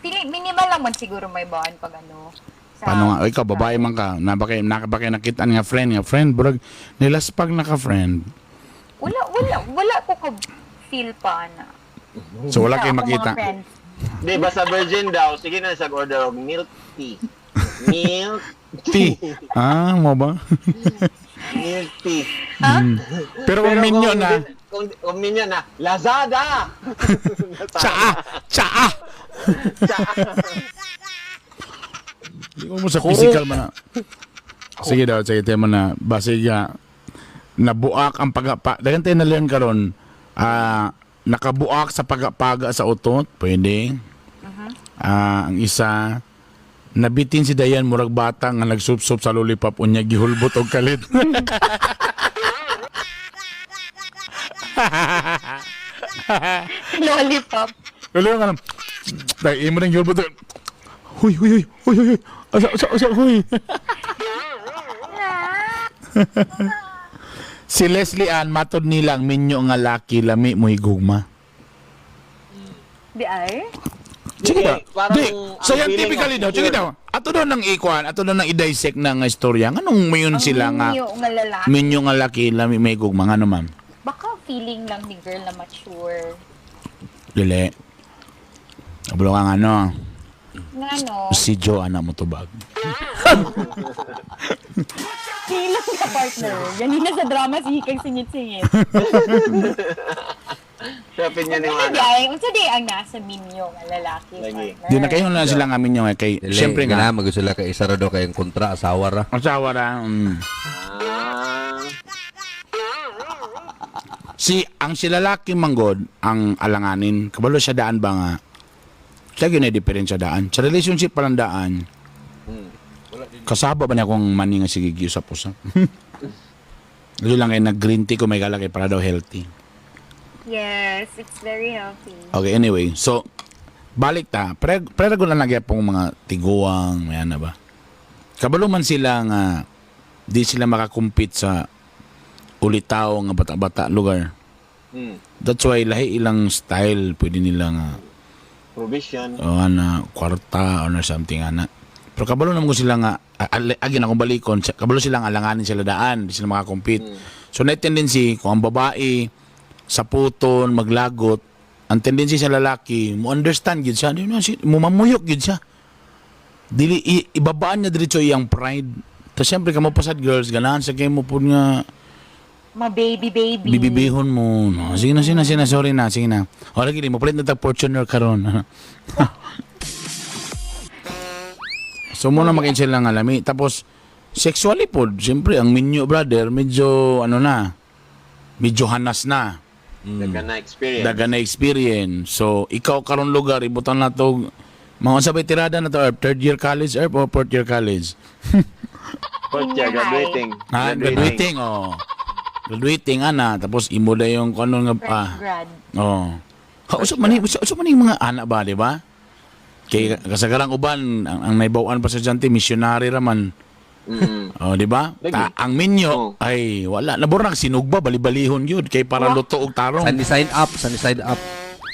minimal lang man siguro may baan pag ano. Paano nga? Ikaw, babae man ka. Nakabakay nakitaan nga friend. Burag, nilaspag na ka friend. Wala ko ka-feel pa na. So, wala kayo Ako, makita. mga friends. Di, basta virgin daw. Sige na, sag-order of milk tea. Milk Tea. Mo ba? milk tea. Pero kung minyo na, Kung minyo na, Lazada! tsaa! Hindi ko mo sa physical man na. Sige daw, sige tayo mo na. Basiga, nabuak ang dagan tayo na-learn karon. Nakabuak sa pagapaga sa utot, pwede. Ang isa, nabitin si Dayan murag bata nga nagsup-sup sa lollipop unya gihulbot og kalit. Lollipop. Lalo nga lang. Dahil imo nang gihulbot. Huy. Asa, huy. Si Leslie Ann, matod nilang minyo nga laki lami mo higugma. Di ay? Sige daw. Parang Di, ang scientifically feeling daw. Sige daw. Ato daw nang ikuan, ato daw nang i-dissect na nga istorya. Anong mayon sila nga? Minyo nga lalaki. Minyo nga laki lami may higugma. Ano ma'am? Baka feeling lang ni girl na mature. Dili. Ablo ka nga ano. Nga no. Si Joe, anak mo tubag. Feeling ka partner. Ganina sa drama si Hikang singit-singit. Sa opinion ni Ano Mana. di ay? Unsa di ang nasa minyo nga lalaki Lagi. partner? Di na kayo na sila nga minyo nga kay. Siyempre nga. Magusto sila kay isa ra daw kayong kontra, asawa ra. Asawa ra. Ang si lalaki manggod ang alanganin. Kabalo siya daan ba nga? Siya yun ay diferensya daan. Sa relationship palang daan. Kasaba ba niya kung mani nga sige usap-usap? Lalo lang ay nag-green tea ko may galakay para daw healthy. Yes, it's very healthy. Okay, anyway. So, balik ta. Prego lang nagya pong mga tiguang, may ano ba? Kabalo man sila nga di sila makakumpit sa ulitaw nga bata-bata lugar. That's why lahi ilang style pwede nila nga Provision. kwarta or something ana. Pero kabalo naman ko sila nga agi na kung balikon, kabalo sila nga alanganin sila daan, di sila makakompete. So na tendency kung ang babae sa puton maglagot, ang tendency sa lalaki mo understand gid siya, mo mamuyok gid siya. Dili ibabaan niya diretso iyang pride. Ta syempre kamo pasad girls ganahan sa kay mo pud nga Ma-baby. bibibihon mo. No, sige na, sorry na, sige na. O, lagi, mo palit na tag-Fortuner karon. So, muna makin sila nga lami. Tapos, sexually po, siyempre, ang minyo, brother, medyo, medyo hanas na. Daga na experience. So, ikaw karon lugar, ibutan na to, mga sabay tirada na to, third year college, or fourth year college? Fourth year, graduating. Graduating, Graduating, tapos imo na yung kung ano nga pa. Grad. Usap man yung mga anak ba, di ba? Kay kasagarang uban, ang naibawaan pa sa dyan, missionary raman. Di ba? Ang minyo, ay wala. Naborang sinugba, balibalihon yun. Kay para luto og tarong. Sunny side up.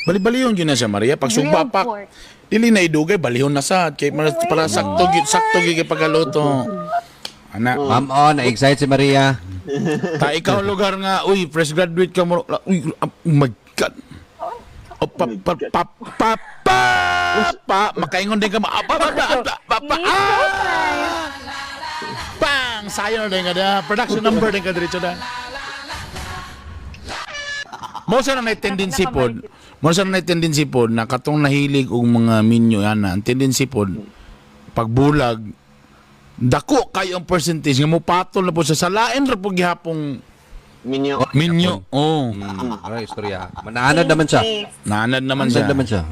Balibalihon yun na siya, Maria. Pag sugba Real pa, pork. dili na idugay, balihon na sad. Kay para sakto yun kay pagkaluto. Anak. Ma'am, na-excite si Maria. Ikaw lugar nga, uy, fresh graduate ka mo. Uy, oh my God. Makaingon din ka Pang! Sayang din ka da. Production number din ka diretso da. Mo sa na tendency pod na katong nahilig og mga minyo ana. Ang tendency pod pagbulag dako kayo ang percentage nga mo patol na po sa lain ra po gihapong minyo. Istorya. Manaanad naman siya. Naanad naman siya.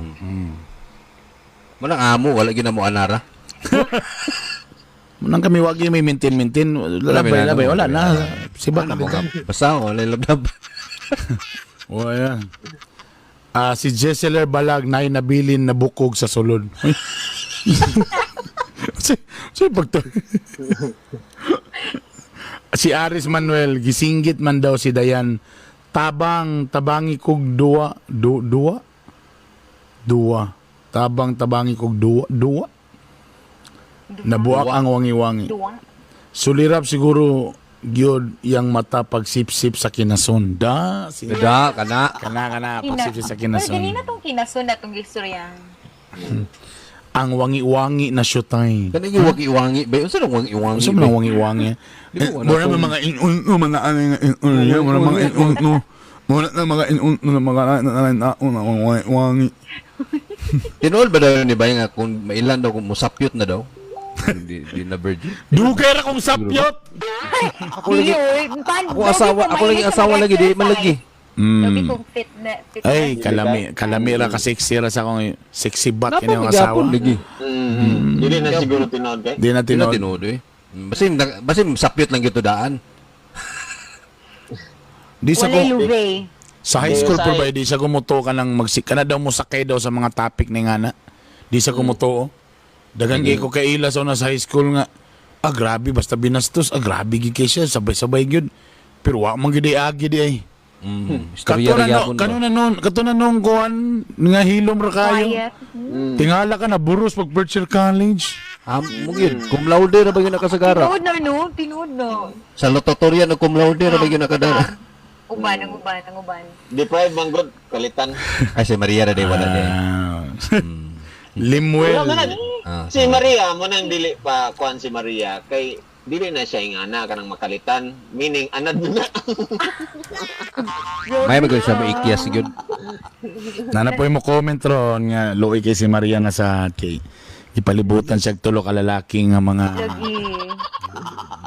Manang amo, wala gina mo anara. Manang kami wagi may maintain. Labay, wala na. Sibat na ka. Basta ako, lalabdab. O ayan. Si Jesseler Balag na nabilin na bukog sa sulod. So pagto. Si Aris Manuel, gisinggit man daw si Dayan. Tabangi kog duwa. Duwa. Tabangi kog duwa. Nabuak ang wangi-wangi. Duwa. Sulirap siguro gyud yang mata pagsipsip sa kinason. Si Kada, kana. kana pagsipsip sa kinason. Ganina tong kinason na tong istorya. Ang wangi-wangi na syutay. Kana yung wagi-wangi. Ba, unsa nang wagi-wangi? Sa mga wangi-wangi. Mura na mga inun mga mura mga inun mura na mga inun mga wangi. Tinuod ba daw ni Bay nga kung mailan daw kung musapyot na daw? Di na virgin. Dugay ra kong sapyot. Ako lagi asawa lagi di man lagi. Sabi kong fit na. Ay, kalami ra ka sexy ra sa akong sexy bat kini ang Napamigapon asawa. lagi. Hindi na siguro tinood kay. Di na Di na tinod. tinuod eh. Basin sapyot lang gito daan. Di sa Wala ko luve. sa high school po ba di sa kumuto ka nang magsik ka na daw mo sakay daw sa mga topic ni ngana. Di sa kumuto. Dagan gay ko kay ila sa una sa high school nga. Grabe basta binastos. Grabe gid kay siya sabay-sabay gyud. Pero wa man gid agi di ay. Katuna nung kuan nga hilom ra kayo. Quiet. Tingala ka na buros pag virtual college. Mo gyud, cum laude ra ba gyud nakasagara? Tinood na no. Tinood na. Sa lototorya na cum laude ra ba gyud nakadara? Uban. Di pa manggod kalitan. Ay si Maria ra day wala day. Limuel. Wala man na. Si Maria mo nang dili pa kuan si Maria kay dili na siya ingana kanang makalitan, meaning anad na. May magod siya maikyas gyud. Nanapoy mo comment ron nga luoy kay si Maria na sa kay ipalibutan siya tulo ka lalaki nga mga Lagi.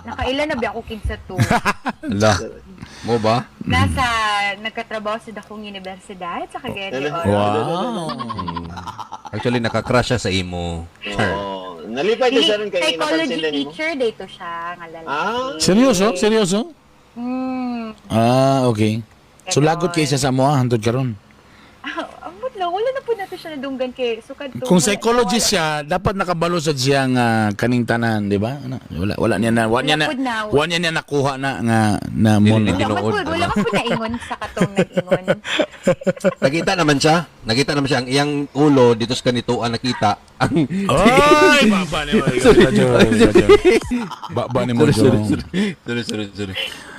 Nakailan na ba ako kinsa to? Ala. Mo ba? Nagkatrabaho sa dakong universidad sa Cagayan de Oro. wow. Actually nakakrush siya sa imo. Sure. Oh, nalipay ko siya rin kay Psychology napansin din mo. teacher dito siya nga lalaki. Seryoso? Okay. So lagot kay siya sa mo hantod karon. Ambot lang, wala na po natin siya nadunggan kay sukad to. Kung psychologist siya, dapat nakabalo sa siya nga kaning tanan, di ba? Wala niya nakuha na nga na mo. Hindi Wala tinuod. ka po naingon sa katong nag-ingon. Nakita naman siya ang iyang ulo dito sa kanituan nakita. Ang Ay, baba ni mo. Baba ni mo. Sorry.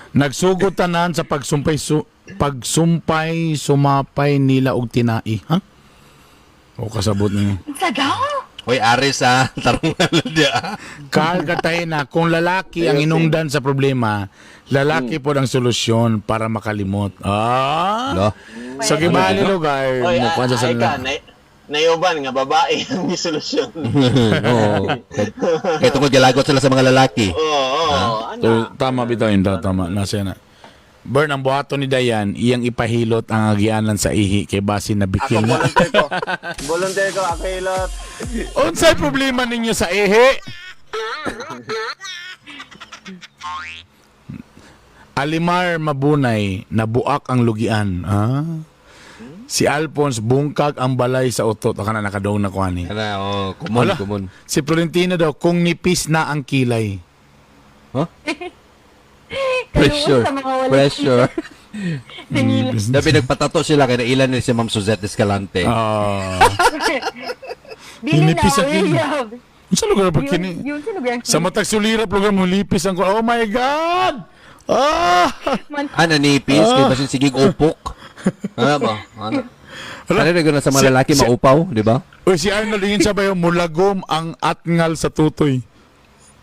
Nagsugot tanan sa pagsumpay sumapay nila og tinai, ha? O kasabot niyo. Sa daw? Hoy Aris tarungan dia. Kahal katay na kung lalaki ang inungdan sa problema, lalaki po ang solusyon para makalimot. Lo. So gibali lugar Oy, mo kung sa ay ka, nayuban nga babae ang solusyon. Oo. Kaya tungkol galagot sila sa mga lalaki. Oo, So, tama bitaw yun, tama. Nasa na. Burn, ang buhato ni Dayan, iyang ipahilot ang agianan sa ihi kay basi na Ako bikil na. volunteer ko, ako hilot. Unsay problema ninyo sa ihi? Alimar Mabunay, nabuak ang lugian. Si Alphonse, bungkag ang balay sa utot. O ka na nakadong na kuha ni. Kumon. Si Florentino daw, kung nipis na ang kilay. Pressure. Sa mga wala- Pressure. Dabi nagpatato sila kaya ilan ni si Ma'am Suzette Escalante. Dili na, Hinipis ang kilay. William. Sa lugar pa kini? Yun sa lugar. Sa matag sulirap lugar mo, lipis ang kuha. Oh my God! Nanipis kay basin sigig upok. Ano ba? Ano na sa mga lalaki maupaw, di ba? Uy, si Arnold, yun sabayo, mulagom ang atngal sa tutoy.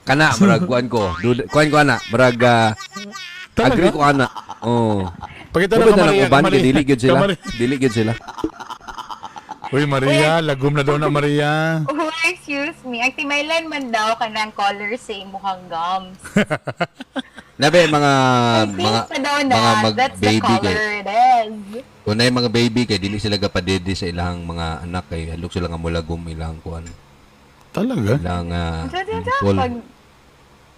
Kana, marag kuan ko. Kuan ko ana, marag agree ko ana. Oh. Pakita na Pwede ka, na lang Maria. uban, dili gyud sila. Kamari. Dili gyud sila. Uy, Maria, lagom na daw na, Maria. Oh, excuse me. Ang timailan man daw ka ng color sa imuhang gums. Nabe mga Pa daw na, mga that's the baby color kay. it is. Kung na mga baby kay dili sila gapadede sa ilang mga anak kay halok sila nga mulagom ilang kuan. Talaga? Ilang Pag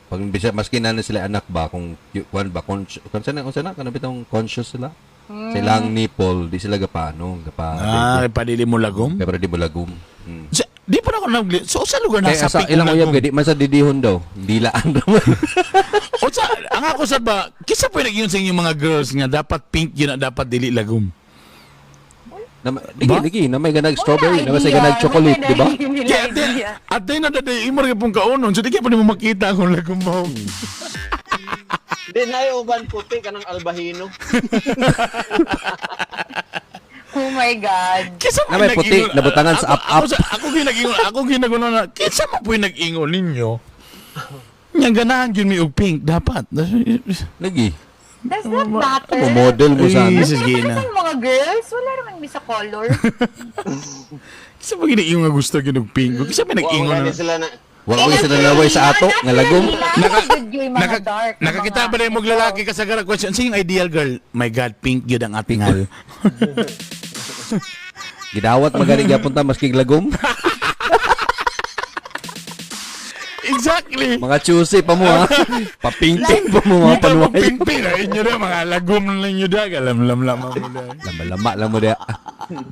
pag bisa maski na sila anak ba kung kuan ba conscious kana bitong conscious sila. Sa ilang nipple di sila gapano gapa. Kay padili mo lagom? Kaya para di mulagom. Di pa ako nag so sa lugar na Kaya sa sa peak ilang uyab lagom. gadi man sa didihon daw. Dilaan naman. O sa ang ako sa ba, kisa po nag sa inyong mga girls nga dapat pink yun na dapat dili lagom. Ligi na may ganag strawberry, na may ganag chocolate, di ba? Kaya at din na daday imor gyud pong kaunon, so di kay pa nimo makita kung lagom mo. Di na uban puti ka ng albahino. Oh my God. Kisa Na may puti, nabutangan sa up-up. Ako ginagulo na, kisa mo po yung nag-ingon ninyo. Yang ganahan yun may og pink, dapat. Lagi. Does that matter? Model mo sana. Ay, Mrs. Pero Gina. sa mga girls, wala naman may sa color. Kisa mo ginaingon nga gusto yun og pink? Kisa may nag-ingon Wala na. ni sila na. Wala ko sa nalaway sa ato, nga lagom. Nakakita ba na yung lalaki ka sa gara question? Sino yung ideal girl? My God, pink yun ang ating hal. Gidawat magaling gyapon ta maski lagom. Exactly. Mga choosy pa mo ha. Papingting pa mo mga Kita mo panuway. pink-pink. Ay, inyo na, mga lagom na lang nyo da. Galam-lam-lam mo da. Lama-lama lang mo dia.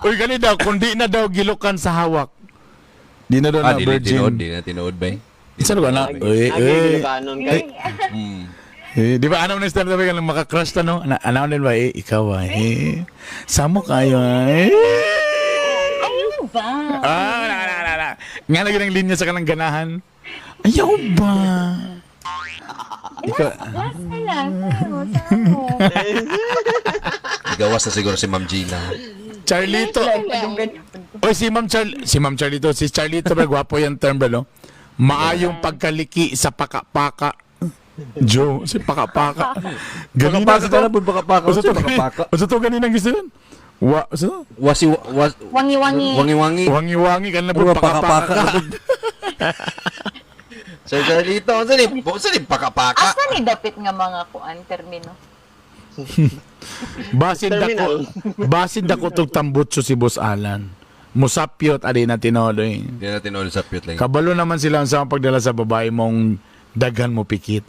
Uy, gani daw, kung di na daw gilukan sa hawak. Di na daw na Di virgin. na tinood ba? Isa ko na. Uy, uy. Kanon kay. Di ba anaw na style sabi ka lang makakrush ta no? Anaw din ba ikaw ay samo kayo ay. Ano ba? Na. Nga lagi ng linya sa kanang ganahan. Ayaw ba? Ikaw, Last na lang. Samo. Igawas na siguro si Ma'am Gina. Charlito. Oy, si Ma'am Charlito, si Charlito ba gwapo yung term ba no? Maayong pagkaliki sa paka-paka. Joe, si paka-paka. Ganina sa to. Baka-paka. Sa to ganina gusto yun? Wangi-wangi. Wangi-wangi. Wangi-wangi ka na po Puro paka-paka. Sir Charlito, saan yung paka-paka? Asa ni dapit nga mga kuan termino? Basin dako tog tambutso si Boss Alan. Musapyot adi na tinodoy. Hindi na tinood sa piyot lang. Kabalo naman sila sa pagdala sa babae mong daghan mo pikit.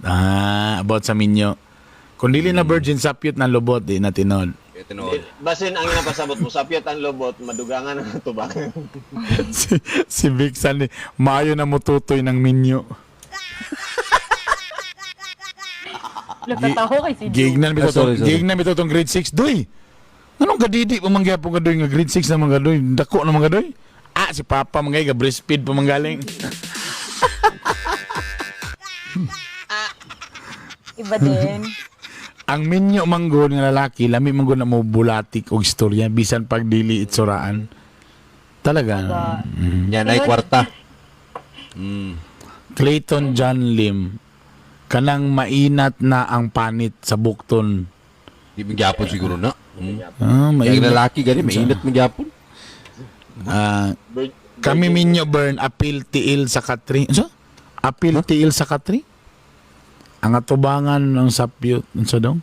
About sa minyo. Kung dili na virgin sapyot na lubot, di na tinod. Tinood. Basin ang inapasabot mo sapyat ang lobot, madugangan ang tubangan. si Vixen, maayo na mo tutoy ng minyo. Lagkataho kay si Joe. Gig na bito tong grade 6 doy. Anong kadidi pa mangyapo ka doy nga grade 6 na mga doy? Dako na mga doy? Si Papa mga ga breastfeed pa manggaling. Iba din. Ang minyo manggod nga lalaki, lami manggod na mo bulatik og istorya bisan pag dili itsuraan. Talaga. Yan ay kwarta. Clayton John Lim, kanang mainat na ang panit sa bukton. Di mo gyapon siguro na. Ah, Kaya mainat. lalaki gani, mainit mo gyapon. Kami minyo burn apil tiil sa katri. So? Apil tiil sa katri? Ang atubangan ng sapyot. Ano daw?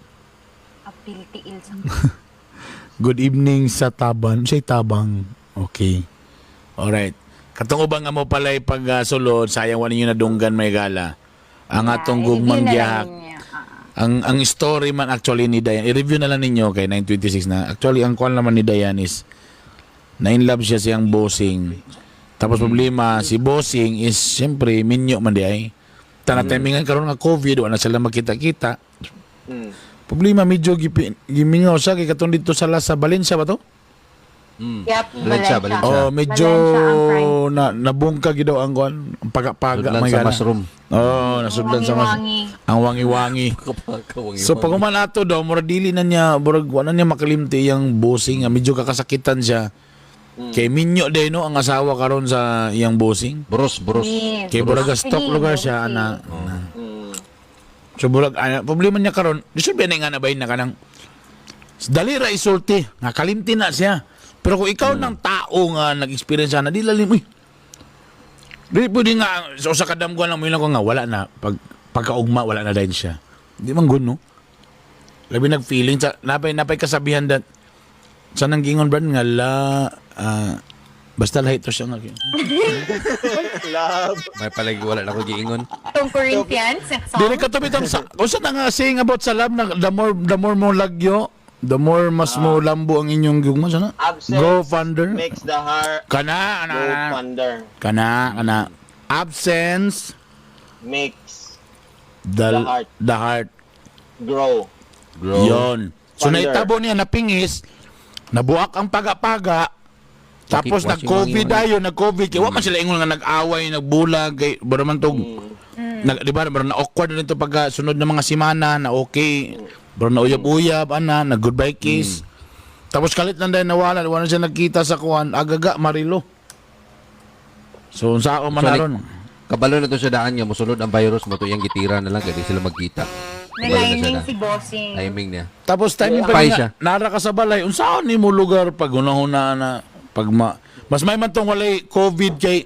Apil tiil sa Good evening sa taban. Siya'y tabang. Okay. Alright. Katong ubang nga mo pala'y pag sulod, sayang wala nyo nadunggan may gala. Ang atong gugmang gihak. Ang story man actually ni Dayan, i-review na lang ninyo kay 926 na. Actually, ang call naman ni Dayan is na-in-love siya siyang bossing. Tapos problema, si bossing is siyempre minyo man di ay. Tanatimingan karon nga COVID, wala sila makita-kita. Problema, medyo gimingaw siya kay katong dito sa Valencia ba to? Yep, Valencia. Medyo Valencia ang nabungka gidaw ang kuan, ang paga-paga Sudlan may sa gana. mushroom. Nasudlan sa Wangi-wangi. ang wangi-wangi. So pag umanato daw, mura dili na niya, murag wala niya makalimti yung bossing, medyo kakasakitan siya. Kay minyo din no ang asawa karon sa iyang bossing. Boros. Yes. Kay buraga stock lugar siya ana. So burag problema niya karon, disulbi na nga nabayin na kanang dali ra isulti, nga kalimti na siya. Pero kung ikaw ng tao nga nag-experience na, di lalim, di pwede nga, so sa kadamguan lang mo yun ako nga, wala na, pagkaugma, wala na din siya. Di man good, no? Labi nag-feeling, napay kasabihan that, sa nanggingon ba nga, basta lahi to siya nga. Love. May palagi wala na ko giingon. Itong Corinthians, Dili ka tumit ang, kung saan nga saying about sa love, na the more mo lagyo, the more mas mo lambo ang inyong gugma sana. Absence Go funder. makes the heart Kana go funder. kana. Absence Makes the heart. the heart. grow. Yon. So Funder. naitabo niya napingis, nabuak ang paga-paga. Tapos Washing nag-COVID money. ayo, nag-COVID. Kaya wa man sila ingon nga nag-away, nagbulag, kay baro man tog. Di ba, baro na awkward na nito pag sunod na mga simana na okay. Baro na uyab-uyab, na goodbye kiss. Tapos kalit lang dahil nawala siya nagkita sa kuwan, agaga, marilo. So, saan man naron? Kabalo na to sa daan nga, musunod ang virus mo to, yung gitira na lang, kaya di sila magkita. Kabalo na siya Naliming na. si Bossing. Timing niya. Tapos timing Pay pa siya. nga, nara ka sa balay, unsaan ni mo lugar pag unahuna na, pag mas may man tong walay COVID kay,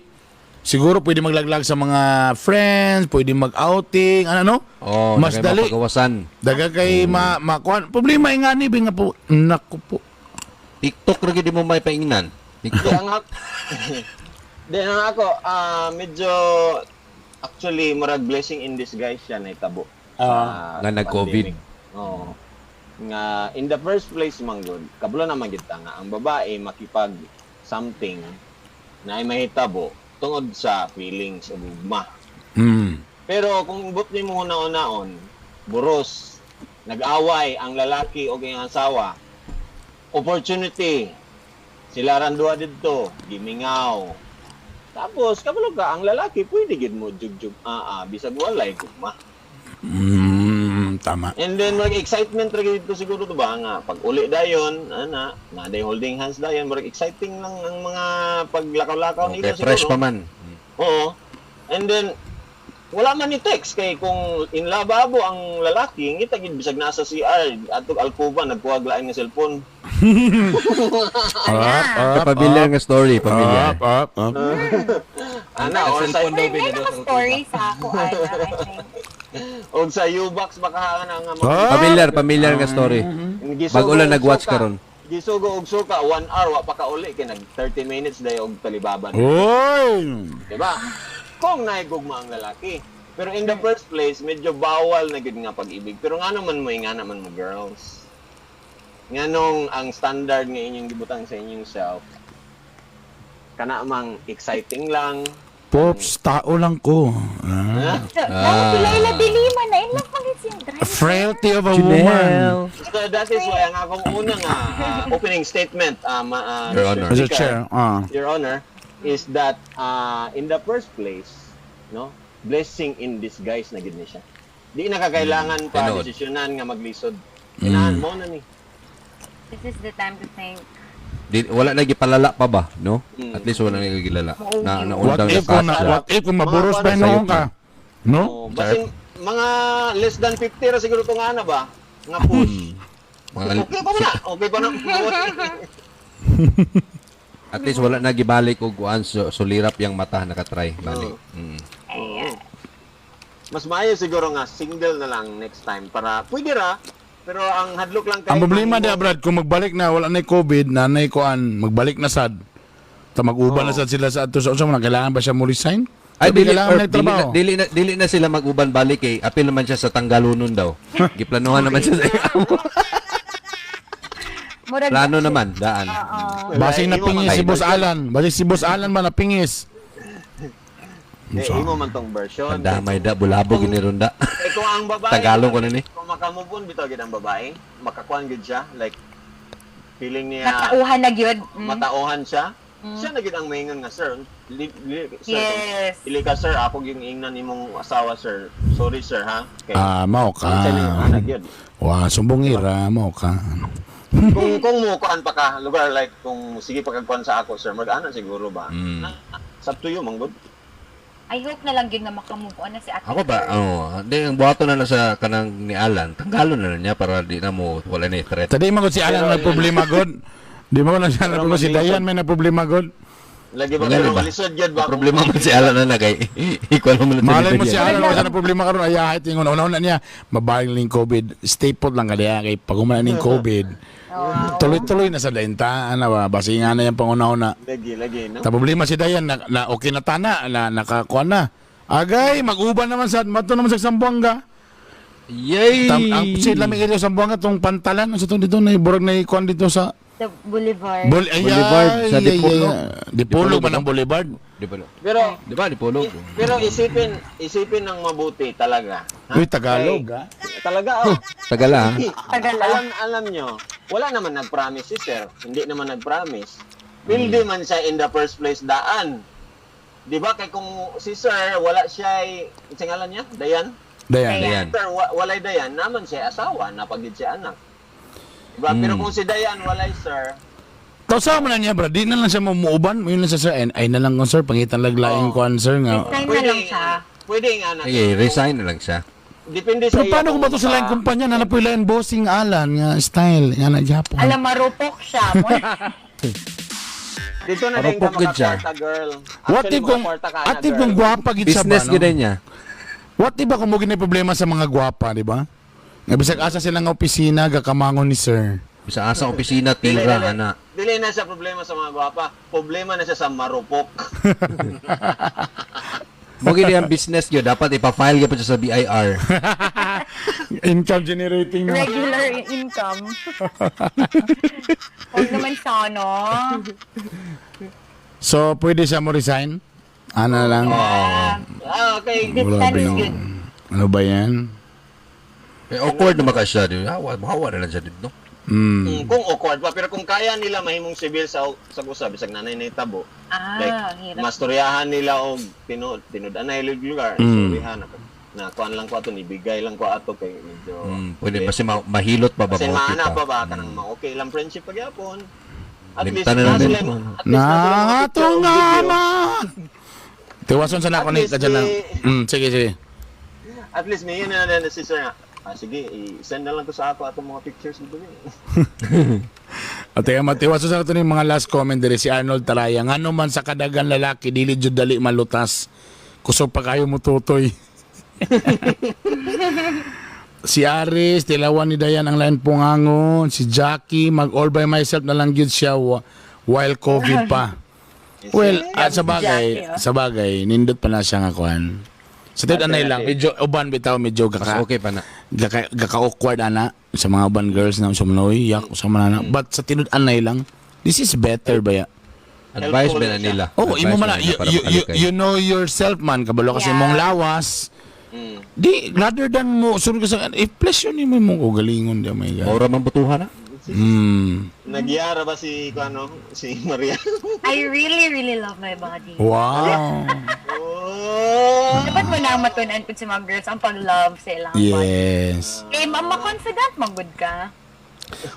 siguro pwede maglaglag sa mga friends, pwede mag-outing, ano? Oh, Mas dali. Pagawasan. Daga kay makuan. Problema nga ni nga po. Naku po. TikTok rin di mo may paingnan. Di TikTok. ang Di ang ako, medyo actually murag blessing in disguise siya na itabo. Nga nag-COVID. Oo. Nga in the first place manggod, kabalo naman kita nga ang babae makipag something na ay mahitabo tungod sa feelings o gugma. Pero kung but ni mo una-unaon, buros, nag-away ang lalaki o kayang asawa, opportunity, sila randua dito, gimingaw. Tapos, kabalo ka, ang lalaki, pwede gid mo jug-jug, bisag walay, gugma. Tama. And then, excitement rin dito siguro to ba nga, pag uli dayon, na day holding hands dayon, exciting lang ang mga paglakaw-lakaw Okay, nila siguro. fresh pa man. Oo. And then, wala man ni text kay kung in lababo ang lalaki, ngita gid bisag nasa CR atog alkuba nagkuwag lain nga cellphone. Pamilyar nga story, pamilyar. Up. Ana or sa May mga story sa ako, I think. og sa U-box baka nga nga Pamilyar nga story. Bago lang nag-watch karon. Gisugo og suka 1 hour wa pa ka uli kay nag 30 minutes day og talibaban. Oy! Diba? Kung naigugma ang lalaki. Pero in the first place, medyo bawal na gid nga pag-ibig. Pero nga naman mo girls. Nga nung ang standard nga inyong gibutang sa inyong self, kana mang exciting lang. Pops, tao lang ko. Laila Dilima na in love pang si Andres. Frailty of a woman. So that is why ang akong unang opening statement, Your Honor. As a chair. Your Honor, is that in the first place, no, blessing in disguise na gid ni siya. Di na kakailangan pa Tinod. desisyonan nga maglisod. Kailangan mo na ni. This is the time to think. Wala na gipalala pa ba, no? At least wala na gilala. Na What undang if kung maburos pa Mga noon ka? No? Oh, basin mga less than 50 ra siguro tong ana ba? Nga push. Okay pa na. Okay pa na. At least wala na gibalik og kuan sulirap yang mata nakatry balik. Mas maayo siguro nga single na lang next time para pwede ra. Pero ang hadlok lang Ang problema di Brad, kung magbalik na wala na COVID, nanay ko magbalik na sad. Ta mag-uban na sad sila sa ato sa unsa man kailangan ba siya mo resign? Ay Sabi, dili, kailangan na trabaho. dili na sila mag-uban balik eh. Apil naman siya sa Tanggalunon daw. Giplanuhan naman siya sa Murag plano naman daan. Basing napingis si Boss Alan. Basing si Boss Alan man napingis. imo man tong version. Damay da bulabog inironda. Eh kung ang babae Tagalog ko na ni. Kung makamove on bitaw gid ang babae, makakuan gid siya like feeling niya natauhan na gyud. matauhan siya. Siya na gid ang maingon nga sir. Sir, Yes. Dili ka sir, ako yung ingnan nimong asawa sir. Sorry sir ha. Okay. Mao ka. Siya na anak yun. Wa sumbong ira mao ka. Kung mo kuan pa ka lugar like kung sige pa kagkuan sa ako sir, mag-ana siguro ba? It's up to you manggod. I hope na lang gyud na makamove on na si Ate. Ako ba? Di ang buhato na lang sa kanang ni Alan. Tanggalon na lang niya para di na mo wala ni threat. Tadi man si Alan na problema god. Di mo na siya na problema si Dayan may na problema god. Lagi ba Ganun pero ba? malisod gyud ba? Problema man si Alan na kay ikaw mo na Malay mo si Alan wala na problema karon ay ahit ingon una niya mabaling ning COVID. Stay put lang kadiya kay pag humana ning COVID. Tuloy-tuloy na sa denta ana ba basingan na yang panguna-una. Lagi no. Ta problema si Dayan na okay na tana na nakakuha na. Agay mag-uban naman sa mato naman sa Sambuanga. Yay! Ang sila may ito sa buwan nga tong pantalan sa to dito na burag na ikuan dito sa The Boulevard. Boulevard, sa Dipolog. Dipolog man ang Boulevard. Di ba? Pero Di ba, Dipolog? pero isipin ng mabuti talaga. Uy, Tagalog ha. Talaga Tagala, ha? alam nyo, wala naman nag-promise si sir. Hindi naman nag-promise. Pildi man siya in the first place daan. Di ba? Kaya kung si sir, wala siya, singalan niya? Dayan? Dayan. Ayan. Sir, walay Dayan, naman siya asawa, napagid siya anak. Diba? Pero kung si Dayan, walay sir, Tausa man na niya, bro. Di na lang siya mamuuban. Yun lang siya, sir. Ay na lang ko, sir. Pangitan laglaing ko, sir. Nga. Resign na lang siya. Pwede nga na. Sige, resign na lang siya. Depende sa Pero paano kung ba ito sa laing kumpanya? Na napoy laing bossing alan. Nga style. Nga na Japon. Alam, marupok siya. Dito na din ka Marupok gid siya. makakwarta, girl. What Actually, if kung, makakwarta ka na, at if girl. kung gwapa gid siya ba, Business no? gid niya. What if ba kung mo ginay problema sa mga gwapa, di ba? Nga bisag asa sila nga opisina, gakamangon ni sir. Bisa asa opisina, tira, ana. Dili na siya problema sa mga gwapa. Problema na siya sa marupok. Mo gid ang business yun, dapat ipa-file gyud pa siya sa BIR. Income generating. Regular income. Huwag naman sana. So, pwede siya mo resign? Ano lang? Okay. Distance is no. good. Ano ba yan? Eh, awkward naman ka siya. Hawa na lang siya dito. Kung awkward pa, pero kung kaya nila mahimong civil sa gusa, bisag nanay na itabo. Hirap. Mastoryahan nila og tinud-an na lugar. Istoryahan na kuan lang ko ato, nibigay lang ko ato kay medyo. Pwede ba si mahilot pa ba Kasi mo maana kita? pa ba kanang okay lang friendship pagyapon. At least Limtan na lang na din. sila Nato nga na! Tiwason sa nako At ni least kadyan lang. Sige, sige. At least may yun na din si sir nga. Sige, i-send na lang to sa ako atong mga pictures dito. At kaya matiwason sa ito ni mga last comment diri si Arnold Taraya. Ngano man sa kadagan lalaki, dili jud dali malutas. Kusog pa kayo mo tutoy. Si Aris, tilawan ni Dayan ang lain pungangon. Si Jackie, mag all by myself na lang yun siya while COVID pa. Well, sa bagay, nindot pa na siya nga kuhan. Sa tinud anay lang, medyo uban bitaw, medyo Mas okay pa na. gaka-awkward ana sa mga uban girls na sumanoy, yak sa manana. But sa tinud anay lang, this is better ba ya? Advice ba na nila? Oh, Advice imo ba man na, na nila para makalikay? you know yourself man, kabalo kasi Yeah. mong lawas. Di, rather than mo, sunod ka sa, pleasure ni mo mong ugalingon, di, oh my God. Maura man butuhan na. Nagyara ba si si Maria? I really, really love my body. Wow. Oh! Dapat mo na matunan ko sa mga girls ang pag-love sa ilang body. Yes. Eh, ma-confident, mag-good ka.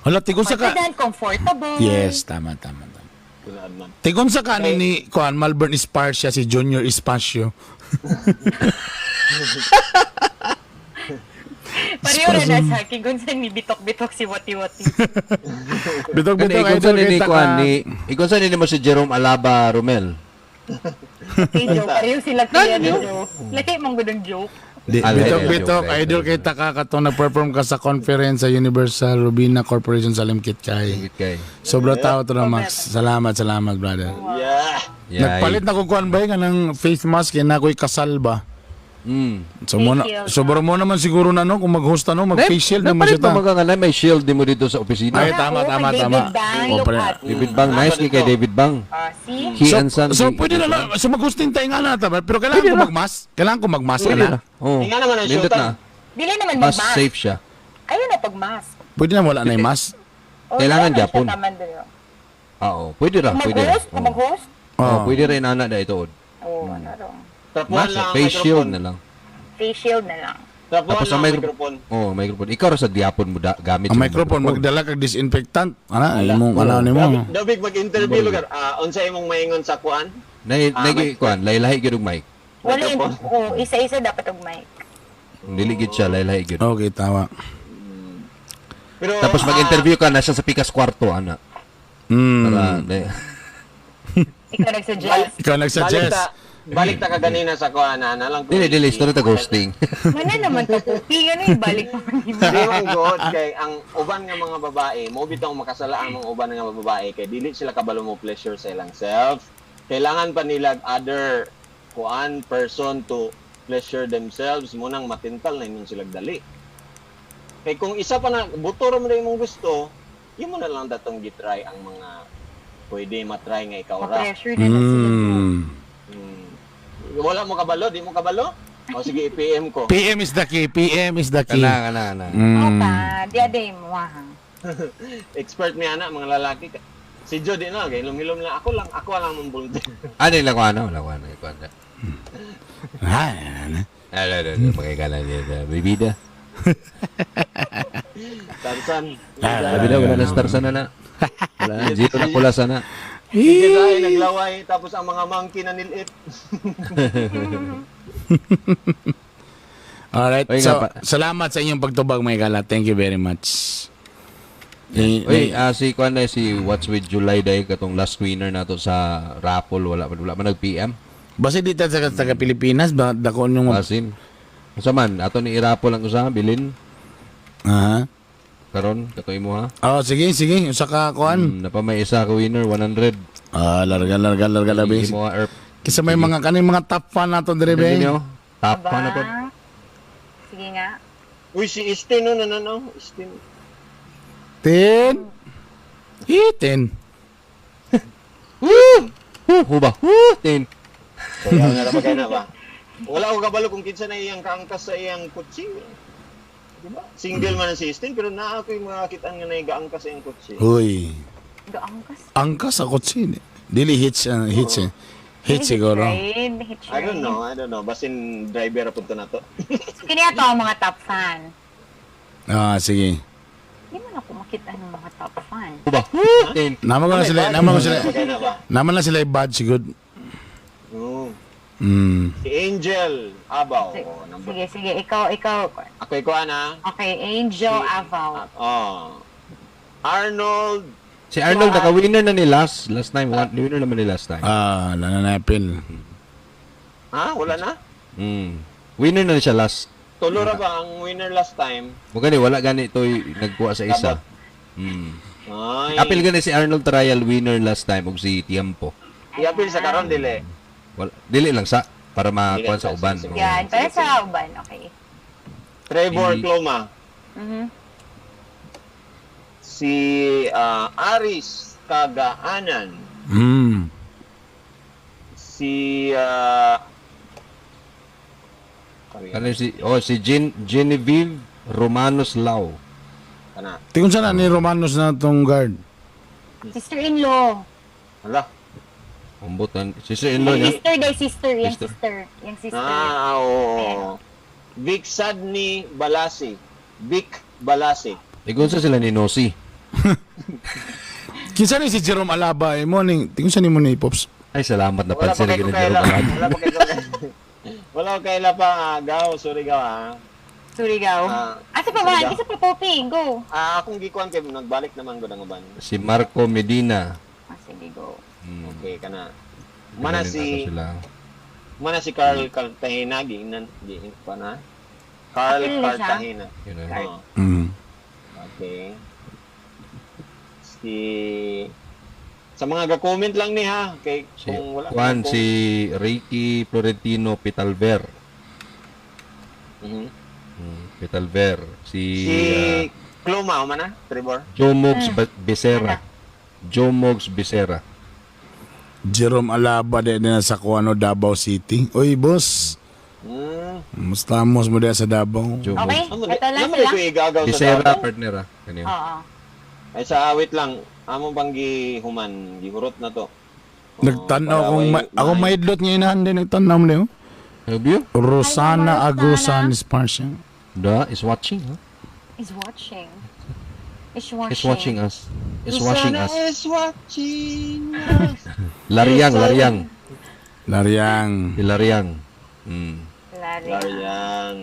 Hala, tigon sa ka. Confident, comfortable. Yes, tama. Tinaad man. Tigon sa kanin ni Kuan Malvern Esparcia, si Junior Espacio. Pareho na na sa akin kung saan may bitok-bitok si Wati-Wati. Bitog-bitog, Kani, idol, ni kita Kuan ka. ikon sa ni mo si Jerome Alaba Romel. Kay Joe, pareho sila kaya ni Joe. Laki mong gudong joke. Bitok-bitok, joke, idol, kita ka katong nag-perform ka sa conference sa Universal Robina Corporation sa Limkit kay. Kay. Sobra tao to na, Max. Salamat, brother. Yeah. Nagpalit na ko Kuan ba nga ng face mask, kaya na ako'y kasal ba? So, muna, shield. sobra mo naman siguro na, no? Kung mag-host na, no? Mag-face shield naman siya ta. Napalit may shield din mo dito sa opisina. Ay, tama. David Bang, Oh, look pare- at David Bang, nice ni kay David Bang. see? He and Son. So, pwede na lang. So, mag-hosting tayo nga na. Pero kailangan ko mag-mask. Kailangan ko mag-mask ka na. Oh. Nga naman ang Nindot showtime. na. Dili naman Mas mag-mask. safe siya. Ayun na pag-mask. Pwede na wala na yung mask. Kailangan Japon. Oo, pwede ra, Kung pwede ra. mag-host, kung mag-host. Oh, pwede rin anak na ito. Oo, ano rin. Tapuan Mas lang ang face shield microphone. na lang. Face shield na lang. Tapuan Tapos lang ang ang microphone. Oh, microphone. Ikaw ra sa diapon mo gamit Ang yung microphone, magdala kag disinfectant. Ano ni mo? Dabig mag-interview lugar. Unsa imong maingon sa kuan? Nagi kuan, laylahi gyud og mic. Wala yun. Oo, isa-isa dapat og mic. Dili gid siya laylahi gyud. Okay, tawa. Pero Tapos mag-interview ka nasa sa pikas kwarto ana. Para Ikaw nag-suggest. Ikaw nagsuggest. Balik ta ka ganina sa kuan na lang ko. dili story ta ghosting. Mana naman to pupi. Ano yung balik pa man ni Di man good kay ang uban nga mga babae, mo bitaw makasala ang mga uban nga babae kay dili sila kabalo mo pleasure sa ilang self. Kailangan pa nila other person to pleasure themselves mo nang matintal na inyong sila dali. Kay kung isa pa na, buto ra mo na imong gusto, yun mo na lang datong gitry ang mga pwede matry nga ikaw ra. Ma-pressure na na sila. Hmm. Wala mo kabalo, di mo kabalo? O sige, i-PM ko. PM is the key. PM is the key. Kana. Opa, di-aday mo ha. Expert mi ana mga lalaki. Si Joe di na, kay lumilom lang ako lang mong volunteer. Ano yung lakuan? Ikuan na. Pakikala niya. Bibida. Tarsan. Sabi na, wala na Starsan na. Wala, zero na pula sana. Hindi tayo naglaway, tapos ang mga monkey na nilit. Alright. Oy, So, nga pa. salamat sa inyong pagtubag, may gala. Thank you very much. Uy, si Kwan na si What's with July day katong last winner nato sa raffle wala man nag-PM. Basta dito sa Pilipinas, dako yung... Basin. Unsa man ato ni i-raffle ang usa bilin Aha. karon kato imo ha. Oh, sige. Usa ka kuan. Napamay isa ka winner 100. Larga labi. Imo ha Erp. Kisa may mga kaning mga top fan nato dire be. Top pa na po. Sige nga. Uy, si Istin, no. Istin. 10. 10. Huba. Tin. Kaya nga na magkaya na ba? Wala ko kabalo kung kinsa na iyang kaangkas sa iyang kutsi. Diba? Single man si Istin, pero naa ko yung makakita nga na gaangkas sa iyang kutsi. Uy. Gaangkas. Angkas ako sin. Dili hits eh. Hits siguro. I don't know. Basin driver punta na to. Sige niya to ang mga top fan. Sige. Hindi man ako makita ng mga top fan. Huba. Tin. Naman ko sila. Magkaya na ba? Naman lang sila bad sigud. Oo. Mm. Si Angel Abaw. Sige. Ikaw. Ako ana. Okay, Angel Avaw. Arnold. Si Arnold naka-winner na ni last time. Winner naman ni last time. Nananapil. Ha? Wala na? Winner na siya last. Tulo ra ba ang winner last time? Mugani wala gani ito nagkuha sa isa. Ay. Apil gani si Arnold Trial winner last time ug si Tiempo. Iapil sa karon dili. Wala, dili lang sa para makuha sa uban. Sige. Yan, para sa uban. Okay. Trevor Hindi. Cloma. Si Aris Kagaanan. Si Ano si Genevieve Romanos Lau. kana. Tingon sana ni Romanos na tong guard. Sister-in-law. Hala. Umbutan. Sister-in-law niya. Sister. Yung sister. Oo. Vic Sadni Balasi. Vic Balasi. Igon sa sila ni Nosy. Kinsa ni si Jerome Alaba mo ning tingon sa nimo ni Pops. Ay, salamat na Wala pa pansin kay ni Kukaila. Jerome. Wala pa kay Kukaila. Wala ko kaila pa. Gaw. Sorry gaw ha. Surigao. Asa pa ba? Surigao. Isa pa Poping. Go. Akong gikuan kay nagbalik naman ko ng uban. Si Marco Medina. Sige, go. Okay kana. Mana si Sila. Carl Cartagena giinan di pa na. Carl Apil na siya? Cartagena. Yun na. Oo. Okay. Sa mga ga-comment lang ni ha kay Si kung wala Juan, kang- si Ricky Florentino Pitalver. Mhm. Pitalver. Si Si Cloma man na, Trevor. Jomogs Becerra. Jomogs Becerra. Jerome Alaba de na sa Kuano Davao City. Oy, boss. Mustamos mo diya sa Davao. Jomogs Okay, ito lang Naman sila. ito igagaw sa Becerra Davao. partner ah. Kanyo. Oo. Ay sa awit lang, among pang gihuman, gihurot na to. Nagtanaw para akong way- ako maidlot niya inahan din nagtanaw mo niyo. Have you? Rosana Ay, Agusan Sparsha. Da is watching, huh? Is watching. Is watching us. Is watching Susana us. is watching us. Laryang. Laryang. Si Laryang. Lari. Laryang.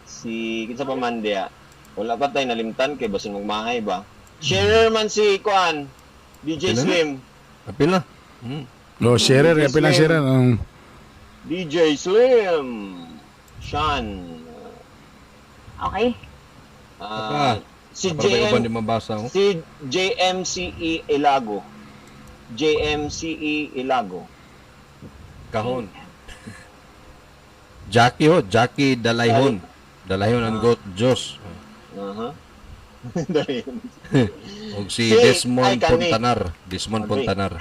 Si kinsa pa man diya. Wala pa tayo nalimtan kay basin magmahay ba. Sharer man si Kuan. DJ Pila na? Slim. Apil na. Lo sharer kay pinang sharer. DJ Slim. Sean. Okay. Si Para ba di JM mabasa ko? si JMCE Ilago. JMCE Ilago. Kahon. Jackie Dalayhon. Dalayon ang goat Diyos. Aha. Dali. Og si Si- Desmond ay, kani. Pontanar. Desmond Kani. Pontanar.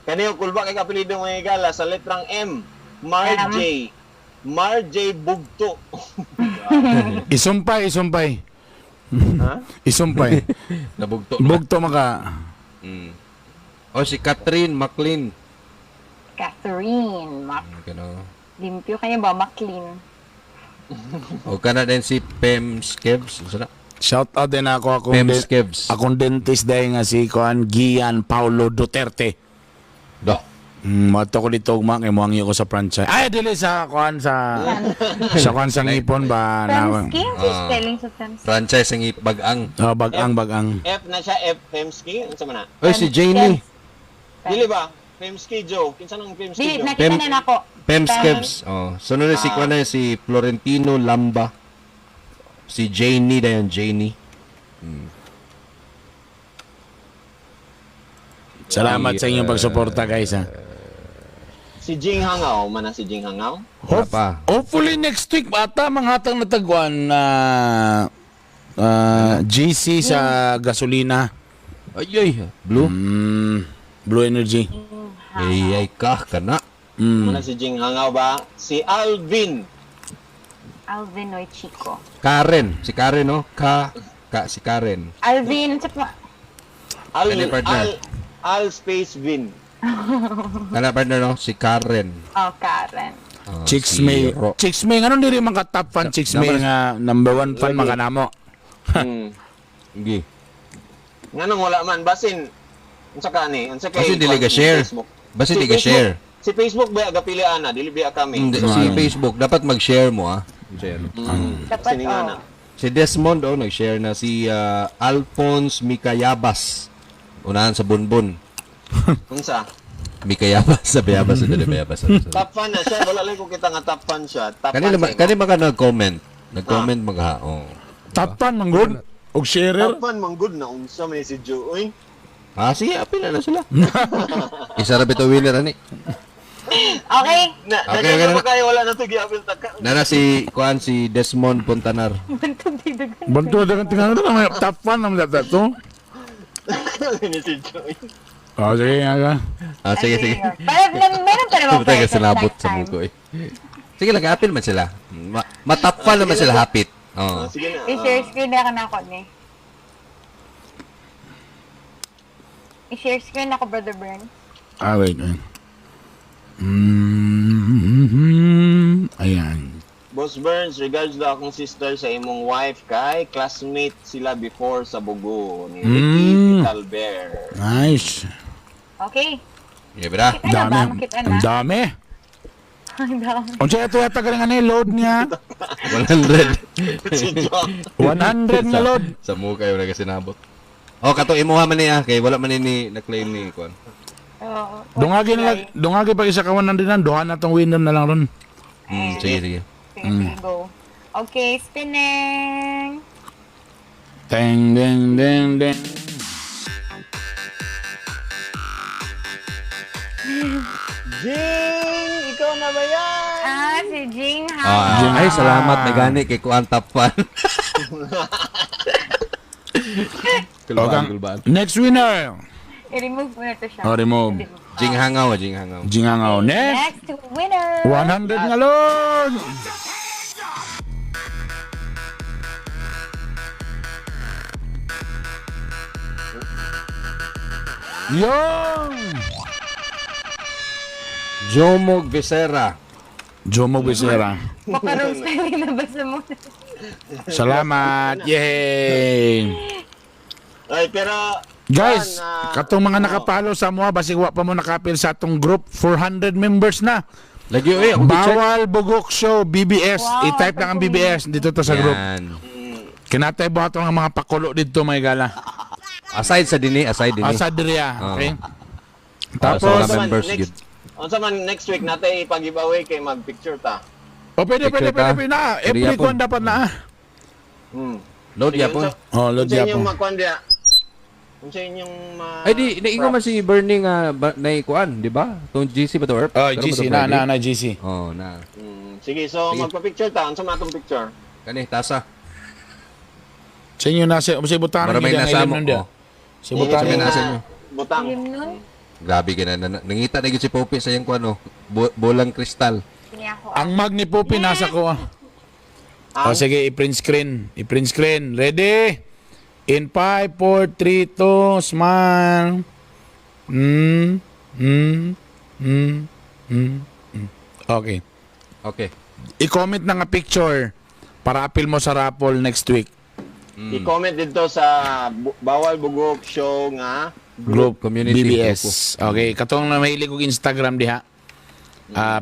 Kaniyo kulba kay kapilido mga igala sa letrang M. Marj. Marj Bugto. Isumpay. Ha? Isumpay. Nabugto na. Bugto maka. Mm. O si Catherine McLean. Catherine. Kano. Limpyo kayo ba? Maclean. O kana din si Pem Skevs. Sana? Shout out din ako Pem Skevs. akong dentist dahil nga si Kuan Gian Paulo Duterte. Do. Mato ko dito ugma kay muangyo ko sa franchise. Ay dili sa Kuan sa Kuan sa ngipon ba na Femsky? Who's spelling sa Femsky? Franchise ang ipag-ang. bagang. F na siya, F Femsky. Ano sa mana? Oy si Janie. Dili ba? Femsky Joe. Kinsa nang Femsky Dili, Joe? nakita na ako. Pem Skevs. Oh, sunod na si Kuan na si Florentino Lamba. Si Janie dayon Janie. Salamat sa inyong pagsuporta guys ha. Si Jing Hangaw. Mana si Jing Hangaw? Wala pa. Hopefully next week ata manghatang natagwan na GC sa gasolina. Ay, blue. Blue Energy. Ay ka kana. Mana si Jing Hangaw ba? Si Alvin. Alvin Noy Chico. Karen, si Karen no? Si Karen. Alvin, sa pa. Al, Kani partner? Al Space Vin. Kana partner no? Si Karen. Oh, Karen. Chicks si May. Ro- Chicks May ano diri man ka top fan Chicks May nga number 1 fan makanamo. Hmm. Sige. Nganong wala man basin. Unsa ka ni? Unsa kay Basin dili ka share. Facebook? Basin Si di ka Facebook- share. Si Facebook ba agapili ana, dili ba kami? Hindi, si Facebook dapat mag-share mo ah. Share. Dapat, Siningana. Si Desmond nag-share na si Alphonse Mikayabas. Unahan sa Bunbun. Unsa? Mikayabas sa Bayabas sa Bayabas. Top fan na siya. Wala lang ko kita nga top fan siya. Top Kanila fan siya. kanila ka nag-comment. Nag-comment mga oh. Top fan man good. Og sharer. Top fan man good na unsa man si Joe. Uy. Ah, sige, apil na sila. Isa ra bito winner ani. Okay. Okay, Nagano okay. pa kayo wala na to giapil taka. Nana si kuan si Desmond Pontanar. Bantu dengan tinggal itu namanya top fan namanya to. Ni si Joe. Oh, sige nga. Ah, sige, sige. Parang meron pa naman Tayo person sinabot next sa time. muko eh. Sige lang, apil man sila. Matapal naman sila hapit. Oh. Sige na. I-share screen na ako na ako ni. I-share screen ako, Brother Bern. Ah, wait. Ayan. Boss Burns, regards daw akong sister sa imong wife kay classmate sila before sa Bugo ni Ricky Talber. Nice. Okay. Sige, bra. Kita na ba? Dami. Makita na? Ang dami. Ang dami. Unsa ito yata galing load niya? 100. Si Joe. 100 na load. Sa muka yung nagasinabot. Oh, kato imuha man niya kay wala man ni na-claim ni kuan. Oo. Dungagi pa isa ka 100 na, duha na tong winner na lang ron. Sige, sige. Sige, go. Okay, spinning. Ding ding ding ding. Jing! Ikaw na ba yan? Ah, si Jing Ha. Ay, salamat na gani kay kuan top fan. Kulbaan. Next winner. I-remove mo na to siya. Oh, remove. Jing hangaw, jing hangaw. Jingangaw. Next. Next winner. 100 nga load. Yung Jomog Becerra. Jomo Becerra. Baka room spelling na basa mo. Salamat. Yay! Ay, pero... Guys, Juan, katong mga nakapalo sa mua basig wa pa mo nakapil sa atong group, 400 members na. Lagi ako check. Bawal Bugok Show BBS. Wow, I-type lang ang BBS dito to sa group. Yan. Kinatay buhaton ang mga pakulo dito may gala. Aside sa dini. Asa diriya, okay? Tapos Tapos, sa members next, gid. unsa man next week natin ipag-giveaway kay mag-picture ta. oh, pwede Picture na. ta. Every Pwede kwan dapat na. Load Sige, yapon. Oh, Lord Unsa inyong Yapo. makuan dia? Unsa inyong Ay di naingon man si Bernie nga na kuan, di ba? Tong GC ba to Erp? Oh, Pero GC ba to Friday? na GC. Oh, na. Sige, so Sige. magpa-picture ta. Unsa man atong picture? Kani, tasa. Sa inyo nasa, sa butang Maraming nasa mo. Sa Sabi butang nasa inyo. Butang. Ilim nun. Grabe ka na. Nangita na yun si Popi sa yung ano, bolang kristal. Niya ako. Ang mag ni Popi nasa ko. O sige, i-print screen. I-print screen. Ready? In 5, 4, 3, 2, smile. Okay. Okay. I-comment na nga picture para appeal mo sa raffle next week. I-comment dito sa Bawal Bugok Show nga. Group Community BBS. Okay, katong na mahilig ko Instagram diha.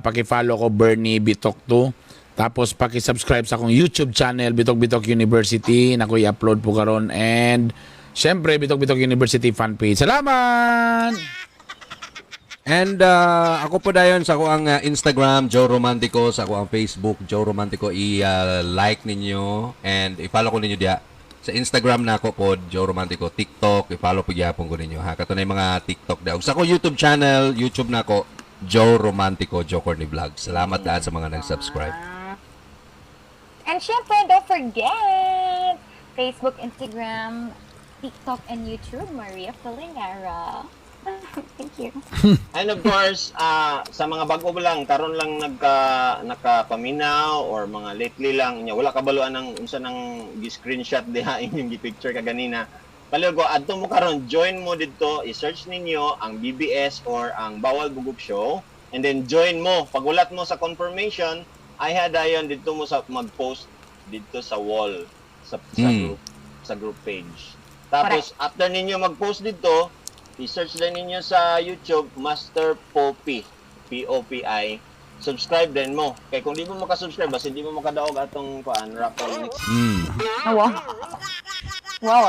Paki-follow ko Bernie Bitok 2. Tapos paki-subscribe sa akong YouTube channel Bitok Bitok University na ko i-upload po karon, and syempre Bitok Bitok University fan page. Salamat. And ako po dayon sa ako ang Instagram, Joe Romantico, sa ako ang Facebook, Joe Romantico. I-like ninyo and i-follow ko ninyo diya. Sa Instagram na ako po, Joe Romantico. TikTok, i-follow po gyapon ko ninyo. Ha? Kato na yung mga TikTok daw. Sa ako YouTube channel, YouTube na ako, Joe Romantico, Joe Corny Vlog. Salamat lahat sa mga nag-subscribe. And syempre, don't forget, Facebook, Instagram, TikTok, and YouTube, Maria Felinara. Thank you. And of course, sa mga bago lang, karon lang nakapaminaw or mga lately lang, wala kabaluan ng unsa nang gi-screenshot diha inyong gi-picture ka ganina. Palihog ko, adto mo karon, join mo dito, i-search ninyo ang BBS or ang Bawal Bugok Show, and then join mo. Pagulat mo sa confirmation, ay hadayon dito mo sa mag-post dito sa wall sa group page. Tapos after ninyo mag-post dito, i-search din ninyo sa YouTube, Master Poppy, P-O-P-I. Subscribe din mo. Kaya kung di mo makasubscribe, basta hindi mo makadaog atong raffle next. Wow. Wow,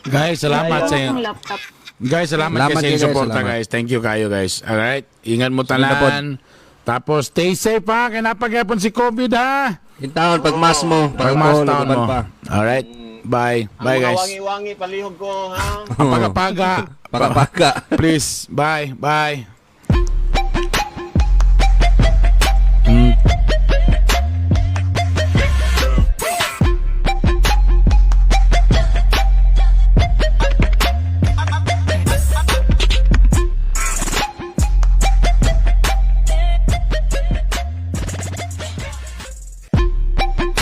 Guys, salamat sa Yung inyo. laptop. Guys, salamat Salamat kayo sa kayo, inyong support, salamat. guys. Thank you kayo, guys. Alright? Ingat mo tanan. Tapos, stay safe ha. Kaya napag-epon si COVID ha. In town, pag mas mo, Pag mas alcohol, taon laban mo. pa. Alright? Bye. Ang Bye, mga guys. wangi-wangi, palihog ko, ha? Paga-paga. Paka-paka. Please. Bye. Bye.